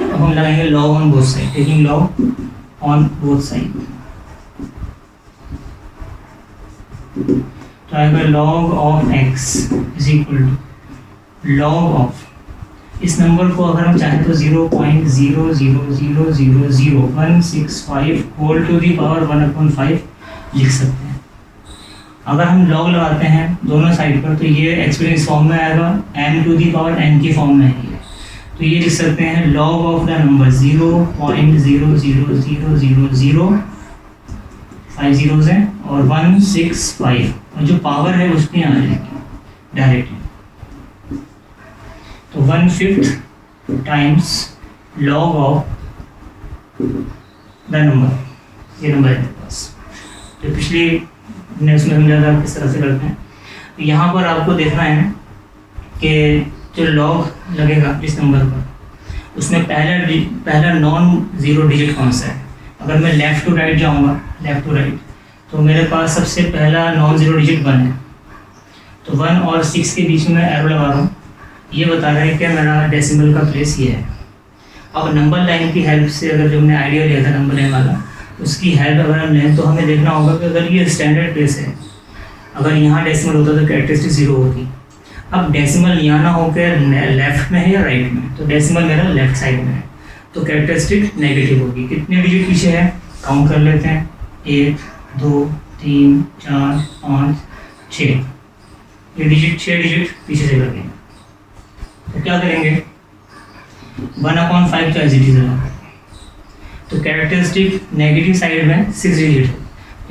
अब हम लगाएंगे log on both side, taking log on both side. तो आएगा log of x is equal to log of, इस नंबर को अगर हम चाहें तो 0.00000165 होल टू दी पावर 1/5 लिख सकते हैं। अगर हम लॉग लगाते हैं दोनों साइड पर तो ये एक्सपोनेंशियल फॉर्म में आएगा, m to the power n की फॉर्म में आएगी। तो ये लिख सकते हैं लॉग ऑफ द नंबर 0.000005 हैं और 165, और जो पावर है उसमें आ जाएगी डायरेक्टली। तो 1/5 times log of the number, ये नंबर है मेरे पास। तो पिछली हमने उसमें समझा था किस तरह से करते हैं। तो यहाँ पर आपको देखना है कि जो लॉग लगेगा इस नंबर पर, उसमें पहला नॉन ज़ीरो डिजिट कौन सा है। अगर मैं लेफ़्ट टू राइट जाऊँगा, लेफ़्ट टू राइट, तो मेरे पास सबसे पहला नॉन ज़ीरो डिजिट 1 है। तो 1 और 6 के बीच में मैं एरो लगा रहा हूँ, ये बता रहा है कि मेरा डेसिमल का प्लेस ये है। अब नंबर लाइन की हेल्प से, अगर जो हमने आइडिया लिया था नंबर लाइन वाला, उसकी हेल्प अगर हम लें तो हमें देखना होगा कि अगर ये स्टैंडर्ड प्लेस है, अगर यहाँ डेसिमल होता तो कैरेक्टरिस्टिक 0 होती। अब डेसिमल यहाँ ना होकर लेफ्ट में है या राइट में, तो डेसिमल मेरा लेफ्ट साइड में है, तो कैरेक्टरिस्टिक नेगेटिव होगी। कितने डिजिट पीछे है काउंट कर लेते हैं, 1 2 3 4 5 6, ये डिजिट 6 डिजिट पीछे से लगेंगे। तो क्या करेंगे, 1/5 तो एज इट इज लगा, तो कैरेक्टरिस्टिक नेगेटिव साइड में 6 डिजिट,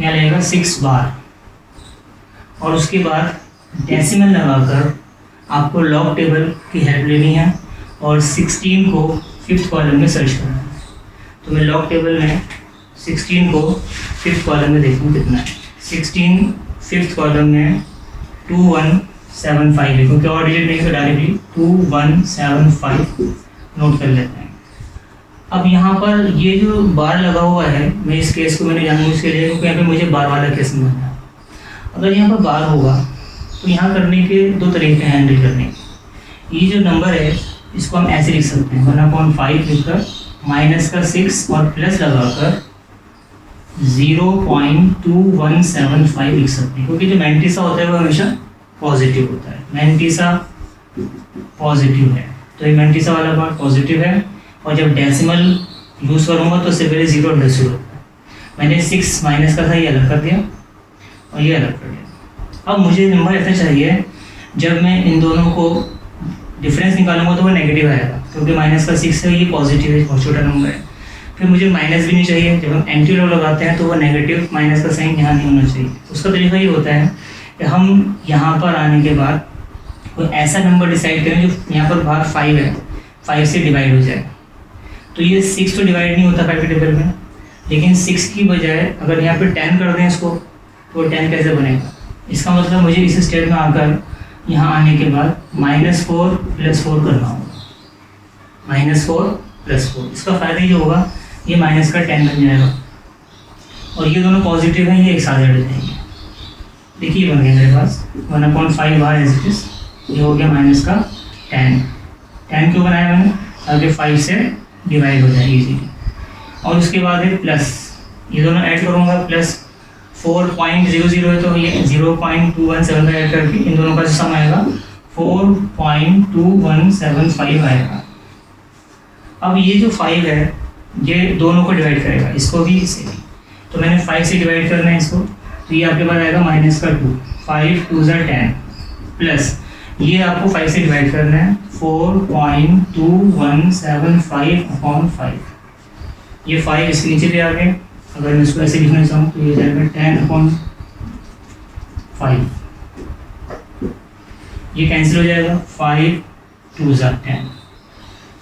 यहाँ लगेगा 6 बार। और उसके बाद डेसिमल लगाकर आपको लॉग टेबल की हेल्प लेनी है और 16 को फिफ्थ कॉलम में सर्च करना है। तो मैं लॉग टेबल में 16 को फिफ्थ कॉलम में देखूँ कितना है। 16 फिफ्थ कॉलम में 2175 है, क्योंकि और डिजिट नहीं तो डायरेक्टली 2175 नोट कर लेते हैं। अब यहाँ पर ये जो बार लगा हुआ है, मैं इस केस को मैंने जानबूझ के लिए, क्योंकि यहाँ पे मुझे बार वाला केस में है। अगर यहाँ पर बार होगा तो यहाँ करने के 2 तरीके हैं हैंडल करने के। ये जो नंबर है इसको हम ऐसे लिख सकते हैं, 1/5 लिखकर माइनस का 6 और प्लस लगाकर 0.2175 लिख सकते हैं, क्योंकि जो मैंटिसा होता है वो हमेशा पॉजिटिव होता है। मैंटिसा पॉजिटिव है, तो ये मैंटिसा वाला पार्ट पॉजिटिव है। और जब डेसिमल यूज़ करूँगा तो उससे पहले 0 अंडरस्टूड होता है। मैंने 6 माइनस का था, ये अलग कर दिया और ये अलग कर दिया। अब मुझे नंबर ऐसा चाहिए जब मैं इन दोनों को डिफरेंस निकालूंगा तो वो नेगेटिव आएगा, क्योंकि माइनस का 6 है, ये पॉजिटिव है, बहुत छोटा नंबर है। फिर मुझे माइनस भी नहीं चाहिए, जब हम एंटी लॉग लगाते हैं तो वो नेगेटिव माइनस का साइन यहाँ नहीं होना चाहिए। उसका तरीका ये होता है कि हम यहाँ पर आने के बाद कोई ऐसा नंबर डिसाइड करें जो यहाँ पर बाहर 5 है, 5 से डिवाइड हो जाए। तो ये 6 तो डिवाइड नहीं होता 5 के टेबल में, लेकिन 6 की बजाय अगर यहाँ पे 10 कर दें इसको, तो 10 कैसे बनेगा? इसका मतलब मुझे इस स्टेप में आकर यहाँ आने के बाद -4 + 4 करना होगा। -4 + 4, इसका फ़ायदा ये होगा, ये माइनस का 10 बन जाएगा और ये दोनों पॉजिटिव हैं, ये एक साथ ऐड हो जाएंगे। देखिए बन गया मेरे पास 1/5 बार एज इट इज, ये हो गया माइनस का 10। 10 क्यों बनाया मैंने? ताकि 5 से डिवाइड हो जाए इजीली। और उसके बाद है प्लस, ये दोनों ऐड करूँगा, प्लस 4.00 है तो ये 0.217 ऐड करके इन दोनों का सम आएगा 4.2175 आएगा। अब ये जो 5 है ये दोनों को डिवाइड करेगा, इसको भी इससे भी, तो मैंने 5 से डिवाइड करना है इसको, तो ये आपके पास आएगा -2, 5 2 10 प्लस ये आपको 5 से डिवाइड करना है 4.2175/5। ये 5 इसके नीचे ले आ गए, अगर मैं इसको ऐसे लिखना चाहूँ तो ये जाएगा 10/5, ये कैंसिल हो जाएगा 5 2 10,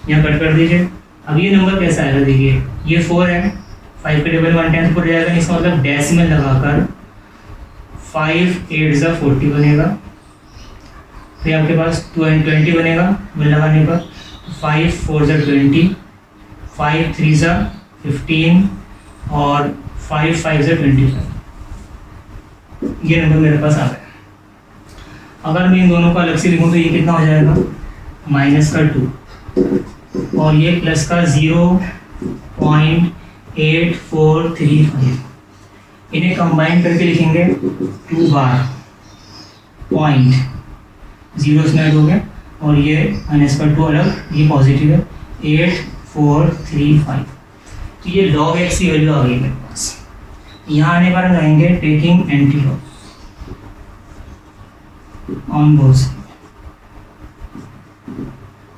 यहाँ कट कर दीजिए। अब ये नंबर कैसा आएगा? देखिए ये 4 है, 5 के टेबल 1/10 पर जाएगा, इसका मतलब डेसिमल लगाकर 5 8 40 बनेगा, फिर आपके पास 20 बनेगा मिल लगाने पर, 5 4 20, 5 3 15 और 5 5 25। ये नंबर मेरे पास आ गया। अगर मैं इन दोनों को अलग से लिखूँ तो ये कितना हो जाएगा? -2 और ये प्लस का 0.8435। इन्हें कंबाइन करके लिखेंगे 2 बार, पॉइंट 0 इसमें ऐड हो गया और ये -2 अलग, ये पॉजिटिव है 8435। तो ये log x की वैल्यू आ गई मेरे पास। यहाँ आने पर हम जाएंगे taking anti log on both side.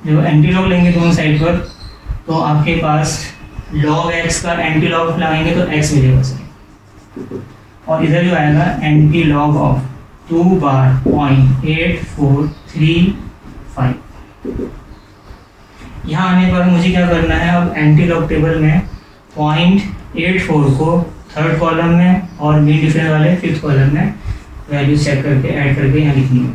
जब एंटी लॉग लेंगे दोनों साइड पर तो आपके पास log x का एंटी लॉग लगाएंगे तो x मिलेगा सर, और इधर जो आएगा एंटी लॉग ऑफ 2 बार 0.8435। यहाँ आने पर मुझे क्या करना है? अब एंटी लॉग टेबल में 0.84 को थर्ड कॉलम में और मीन डिफरेंस वाले 5th कॉलम में वैल्यू चेक करके ऐड करके यहाँ लिखनी है।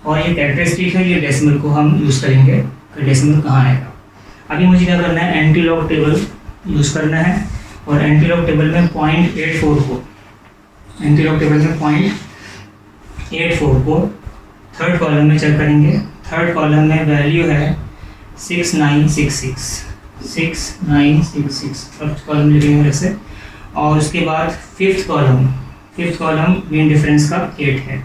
और ये कैरेक्टरिस्टिक है, ये डेसिमल को हम यूज़ करेंगे कि डेसिमल कहाँ आएगा। अभी मुझे क्या करना है? एंटी लॉग टेबल यूज़ करना है और एंटी लॉग टेबल में 0.84 को, एंटी लॉग टेबल में 0.84 को थर्ड कॉलम में चेक करेंगे। थर्ड कॉलम में वैल्यू है 6966 फर्स्ट कॉलम लिखेंगे वैसे, और उसके बाद 5th कॉलम मीन डिफरेंस का 8 है,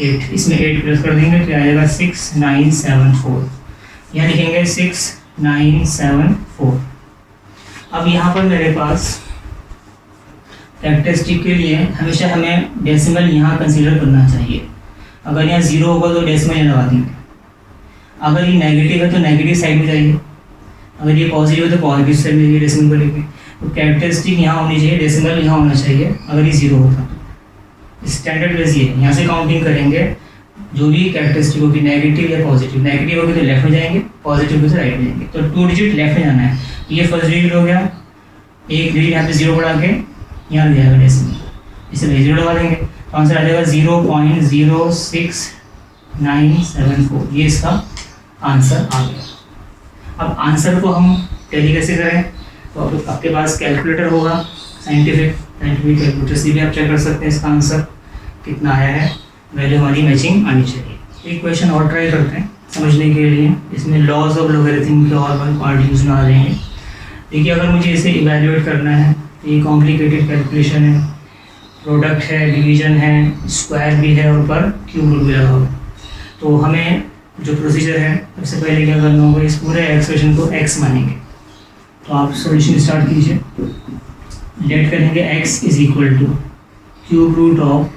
8 इसमें 8 प्लस कर देंगे तो आएगा 6974, यहाँ लिखेंगे 6974। अब यहाँ पर मेरे पास कैरेक्टरिस्टिक के लिए हमेशा हमें डेसिमल यहाँ कंसीडर करना चाहिए। अगर यहाँ 0 होगा तो डेसिमल यहाँ लगा देंगे, अगर ये नेगेटिव है तो नेगेटिव साइड में जाइए, अगर ये पॉजिटिव है तो पॉजिटिव साइड में डेसिमल करेंगे। तो कैरेक्टरिस्टिक यहाँ होनी चाहिए, डेसिमल यहाँ होना चाहिए अगर ये 0 होता तो। स्टैंडर्ड वेज ये है, यहाँ से काउंटिंग करेंगे, जो भी कैरेक्टरिस्टिक होगी नेगेटिव या पॉजिटिव, नेगेटिव होगी तो लेफ्ट में जाएंगे, पॉजिटिव होगी तो राइट में जाएंगे। तो 2 डिजिट लेफ्ट में जाना है, ये फर्स्ट डिजिट हो गया, एक डिजिट यहाँ पे 0 बढ़ा के यहाँ लग जाएगा डेसिमल, इसे 0 लगा देंगे तो आंसर आ जाएगा 0.06974। ये इसका आंसर आ गया। अब आंसर को हम टैली कैसे करें? तो आपके पास कैलकुलेटर होगा, साइंटिफिक कैलकुलेटर से भी आप चेक कर सकते हैं इसका आंसर कितना आया है, वैल्यू हमारी मैचिंग आनी चाहिए। एक क्वेश्चन और ट्राई करते हैं समझने के लिए, इसमें लॉज ऑफ लॉगरिथम के और पार्ट यूज में आ जाएंगे। देखिए अगर मुझे इसे इवैल्यूएट करना है तो ये कॉम्प्लिकेटेड कैलकुलेशन है, प्रोडक्ट है, डिवीजन है, स्क्वायर भी है और ऊपर क्यूब रूट भी लगा हुआ है। तो हमें जो प्रोसीजर है सबसे पहले क्या करना होगा, इस पूरे एक्सप्रेशन को x मानेंगे। तो आप सॉल्यूशन स्टार्ट कीजिए, लेट करेंगे x is equal to cube root of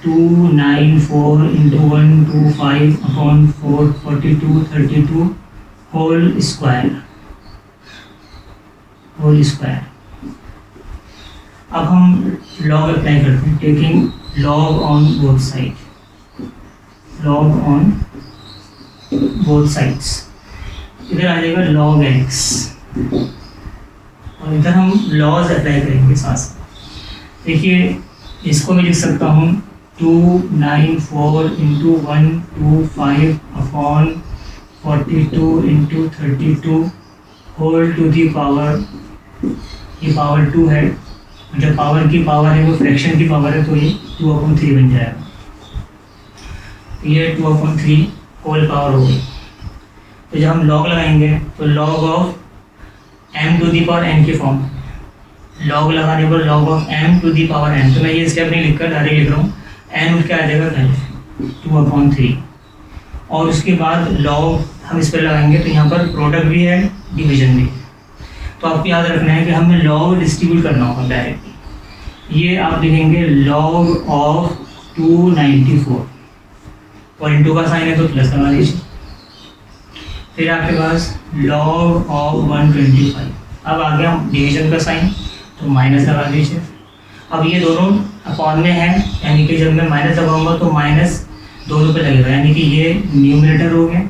294 into 125/442 whole square. अब हम लॉग अप्लाई करते हैं, taking log on both side. log on both sides, इधर आ जाएगा log x, और इधर हम लॉज अप्लाई करेंगे साथ साथ। देखिए इसको मैं लिख सकता हूँ 294 into 125 upon 42 into 32 whole to the power, ये पावर 2 है, जब पावर की पावर है वो फ्रैक्शन की पावर है तो ये 2/3 बन जाएगा, ये 2/3 होल पावर हो गई। तो जब हम लॉग लगाएंगे तो log of m to the power n की फॉर्म, लॉग लगाने पर log of m to the power n, तो मैं ये स्टेप नहीं लिखकर डायरेक्ट लिख रहा हूँ, n उठ के आ जाएगा पहले 2/3, और उसके बाद log हम इस पर लगाएंगे तो यहाँ पर प्रोडक्ट भी है डिवीजन भी है। तो आपको याद रखना है कि हमें log डिस्ट्रीब्यूट करना होगा डायरेक्टली, ये आप लिखेंगे log ऑफ 294 और इंटू का साइन है तो प्लस लगा दीजिए, फिर आपके पास log ऑफ 125, अब आ गया डिवीजन का साइन तो माइनस लगा दीजिए। अब ये दोनों अपॉन में है, यानी कि जब मैं माइनस लगाऊंगा तो माइनस दोनों पे लगेगा, यानी कि ये न्यूमरेटर हो गया,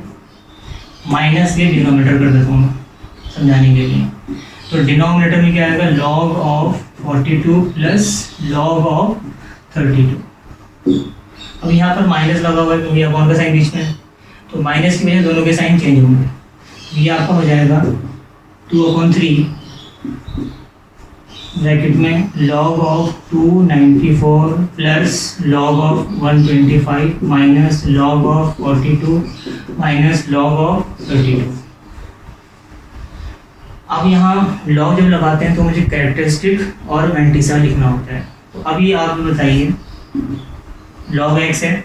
माइनस ये डिनोमिनेटर कर देता हूँ समझाने के लिए। तो डिनोमिनेटर में क्या आएगा, log of 42 plus log of 32। अब यहाँ पर माइनस लगा हुआ है क्योंकि अपॉन का साइन बीच में है, तो माइनस की वजह दोनों के साइन चेंज होंगे, ये आपका हो जाएगा 2/3 ब्रैकेट में log of 294 plus log of 125 minus log of 42 minus log of 32। अब यहाँ log जब लगाते हैं तो मुझे कैरेक्टरिस्टिक और वेंटिसा लिखना होता है। तो अभी आप बताइए, log x है,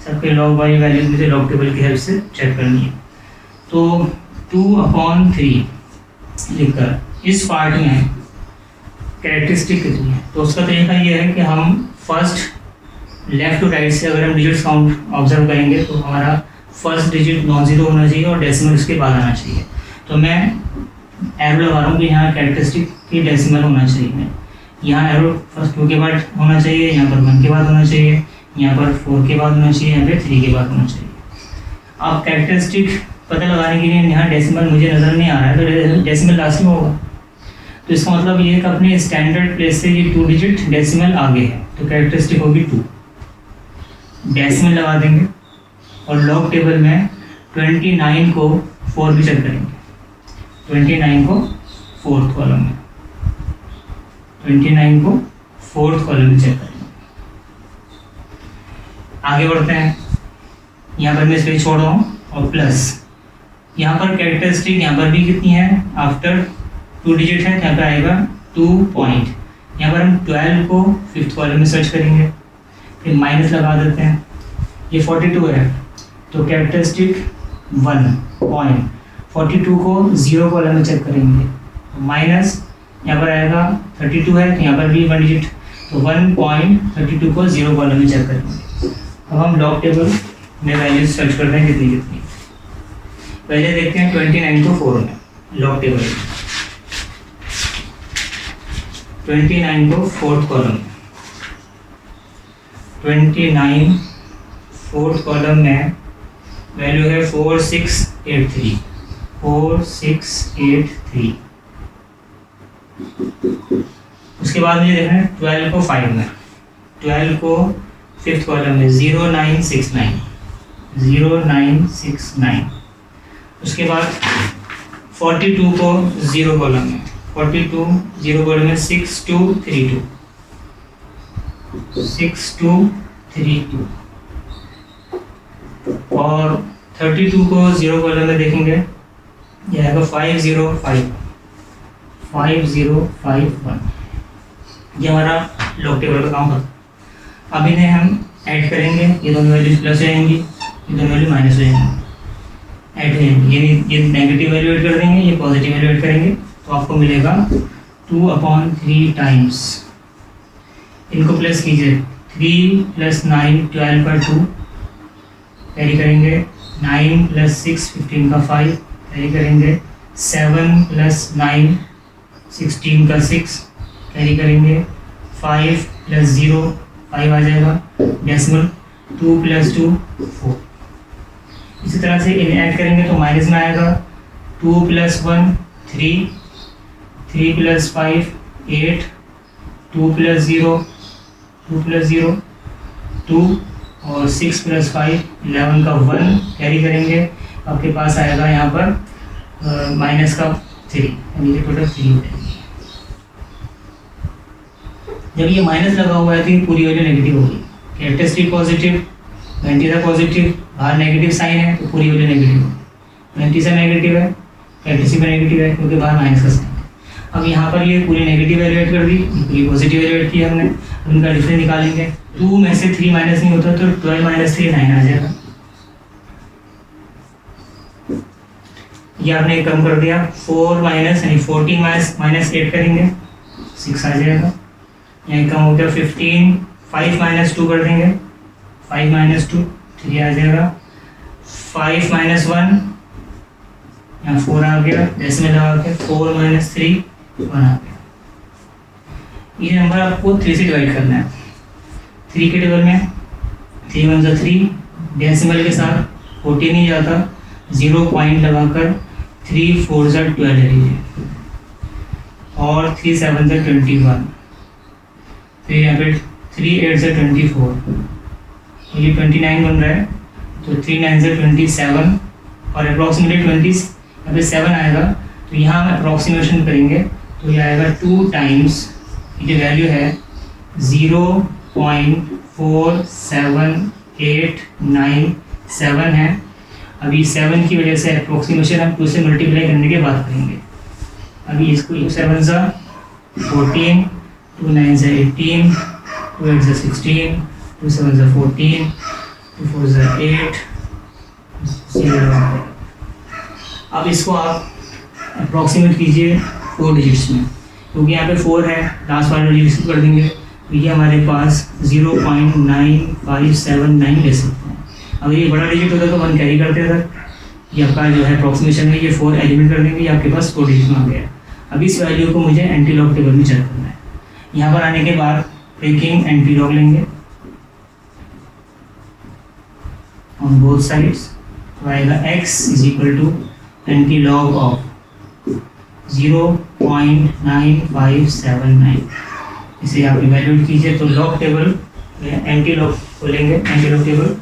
सबके log y वैल्यूज मुझे log टेबल की हेल्प से चेक करनी है। तो 2/3 लिखकर इस पार्ट में कैरेक्टरिस्टिक कितनी है, तो उसका तरीका ये है कि हम फर्स्ट लेफ्ट टू राइट से अगर हम डिजिट काउंट ऑब्जर्व करेंगे तो हमारा फर्स्ट डिजिट नॉन जीरो होना चाहिए और डेसिमल उसके बाद आना चाहिए। तो मैं एरो लगा रहा हूँ कि यहाँ कैरेक्टरिस्टिक की डेसिमल होना चाहिए, यहाँ एरो फर्स्ट 2 के बाद होना चाहिए, यहाँ पर 1 के बाद होना चाहिए, यहाँ पर 4 के बाद होना चाहिए, यहाँ पर 3 के बाद होना चाहिए। अब कैरेक्टरिस्टिक पता लगाने के लिए यहाँ डेसिमल मुझे नज़र नहीं आ रहा है तो डेसिमल लास्ट में होगा, तो इसका मतलब ये है कि अपने स्टैंडर्ड प्लेस से ये 2 डिजिट डेसिमल आगे है, तो कैरेक्टरिस्टिक होगी 2, डेसिमल लगा देंगे और लॉग टेबल में 29 को 4 भी चेक करेंगे, 29 को 4th कॉलम में, 29 को 4th कॉलम में चेक करेंगे। आगे बढ़ते हैं, यहाँ पर मैं स्पेस छोड़ रहा हूँ और प्लस यहाँ पर कैरेक्टरिस्टिक यहाँ पर भी कितनी है, आफ्टर 2 डिजिट है, यहाँ पर आएगा 2 पॉइंट, यहाँ पर हम 12 को 5th कॉलम में सर्च करेंगे, फिर माइनस लगा देते हैं, ये 42 है तो कैरेक्टरिस्टिक 1 पॉइंट, 42 को 0 कॉलम में चेक करेंगे, माइनस यहाँ पर आएगा 32 है तो यहाँ पर भी 1 डिजिट, तो 1.32 को 0 कॉलम में चेक करेंगे। अब हम लॉग टेबल में वैल्यूज सर्च करते हैं कितनी कितनी, पहले देखते हैं 29 को 4 में लॉग टेबल, 29 को 4th कॉलम, 29 4th कॉलम में वैल्यू है 4683, 4683। उसके बाद मुझे देखना है 12 को 5 में, 12 को 5th कॉलम में 0969, 0969। उसके बाद 42 को 0 कॉलम में, 42 0 कॉलम में 6232, 6232 और 32 को 0 कॉलम में देखेंगे, यह आएगा 5051, 5051। ये हमारा लॉग टेबल का काम होता। अब इन्हें हम ऐड करेंगे, ये दोनों वैल्यूज प्लस हो जाएंगी, ये दोनों वैल्यू माइनस हो जाएंगी, ऐड हो जाएंगे, ये नेगेटिव वैल्यू ऐड कर देंगे, ये पॉजिटिव वैल्यू ऐड करेंगे, तो आपको मिलेगा 2/3 टाइम्स, इनको प्लस कीजिए, 3 + 9 12 का 2 कैरी करेंगे, 9 + 6 15 का 5 कैरी करेंगे, 7 + 9 16 का 6 कैरी करेंगे, 5 + 0 5 आ जाएगा, डेसिमल 2 + 2 4। इसी तरह से इन ऐड करेंगे तो माइनस में आएगा 2 + 1 3, 3 + 5 8, 2 + 0 2 और 6 + 5 11 का 1 कैरी करेंगे, आपके पास आएगा यहाँ पर माइनस का 3, यानी कि टोटल 3 हो जाएगी। जब ये माइनस लगा हुआ है तो ये पूरी वैल्यू नेगेटिव होगी। कैरेक्टरिस्टिक पॉजिटिव, वेंटीजा पॉजिटिव, बाहर नेगेटिव साइन है तो पूरी वैल्यू नेगेटिव होगी। वेंटीजा नेगेटिव है, कैरेक्टरिस्टिक में नेगेटिव है क्योंकि बाहर माइनस का साइन है। अब यहाँ पर ये पूरी नेगेटिव वैल्यू ऐड कर दी, पूरी पॉजिटिव वैल्यू ऐड की हमने। अब इनका डिफरेंस निकालेंगे। 2 में से 3 माइनस नहीं होता तो 12 - 3 9 आ जाएगा। ये आपने कम कर दिया। 4 माइनस यानी 14 माइनस 8 करेंगे 6 आ जाएगा। यहाँ कम हो गया 15, 5 - 2 कर देंगे 5 - 2 3 आ जाएगा। 5 - 1 यहाँ 4 आ गया, डेसिमल लगा के 4 - 3 1 आ गया। ये नंबर आपको 3 से डिवाइड करना है। 3 के टेबल में 3 × 1 3, डेसिमल के साथ 14 नहीं जाता, 0 पॉइंट लगाकर 3 4 12 ले लीजिए और 3 7 21, फिर यहाँ पे 3 8 24, ये 29 बन रहा है तो 3 9 27 और अप्रॉक्सीमेटली 20 यहाँ पे 7 आएगा। तो यहाँ हम अप्रॉक्सीमेशन करेंगे तो ये आएगा 2 टाइम्स ये वैल्यू है 0.4787 है। अभी 7 की वजह से अप्रॉक्सीमेशन हम 2 से मल्टीप्लाई करने के बाद करेंगे। अभी इसको 2 7 14, 2 9 18, 2 8 16, 2 7 14, 2 4 8 0। अब इसको आप अप्रॉक्सीमेट कीजिए 4 डिजिट्स में, क्योंकि यहाँ पे 4 है, लास्ट वाले डिजिट्स कर देंगे तो ये हमारे पास 0.9579 ले सकते हैं। अगर ये बड़ा डिजिट होता तो 1 कैरी करते थे। ये आपका जो है अप्रॉक्सीमेशन में ये 4 एलिमेंट कर देंगे, ये आपके पास 4 डिजिट में आ गया। अब इस वैल्यू को मुझे एंटीलॉग टेबल में चेक करना है। यहाँ पर आने के बाद ब्रेकिंग एंटीलॉग लेंगे ऑन बोथ साइड्स, तो आएगा x = एंटीलॉग ऑफ 0.9579। इसे आप इवैल्यूएट कीजिए तो लॉग टेबल एंटीलॉग खोलेंगे, एंटीलॉग टेबल,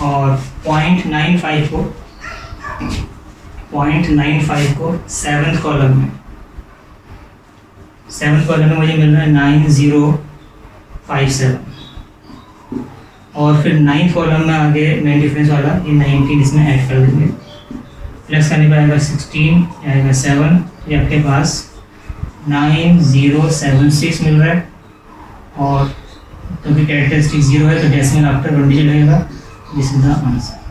और 0.95 को 7th कॉलम में, 7th कॉलम में मुझे मिल रहा है 9057, और फिर 9th कॉलम में आगे मेन डिफरेंस वाला ये 19 इसमें ऐड कर देंगे। प्लस करने पर आएगा 16, आएगा 7, ये आपके पास 9076 मिल रहा है। और क्योंकि कैरेक्टरिस्टिक 0 है तो डेसिमल आफ्टर 1 डिजिट लगेगा। This is the answer.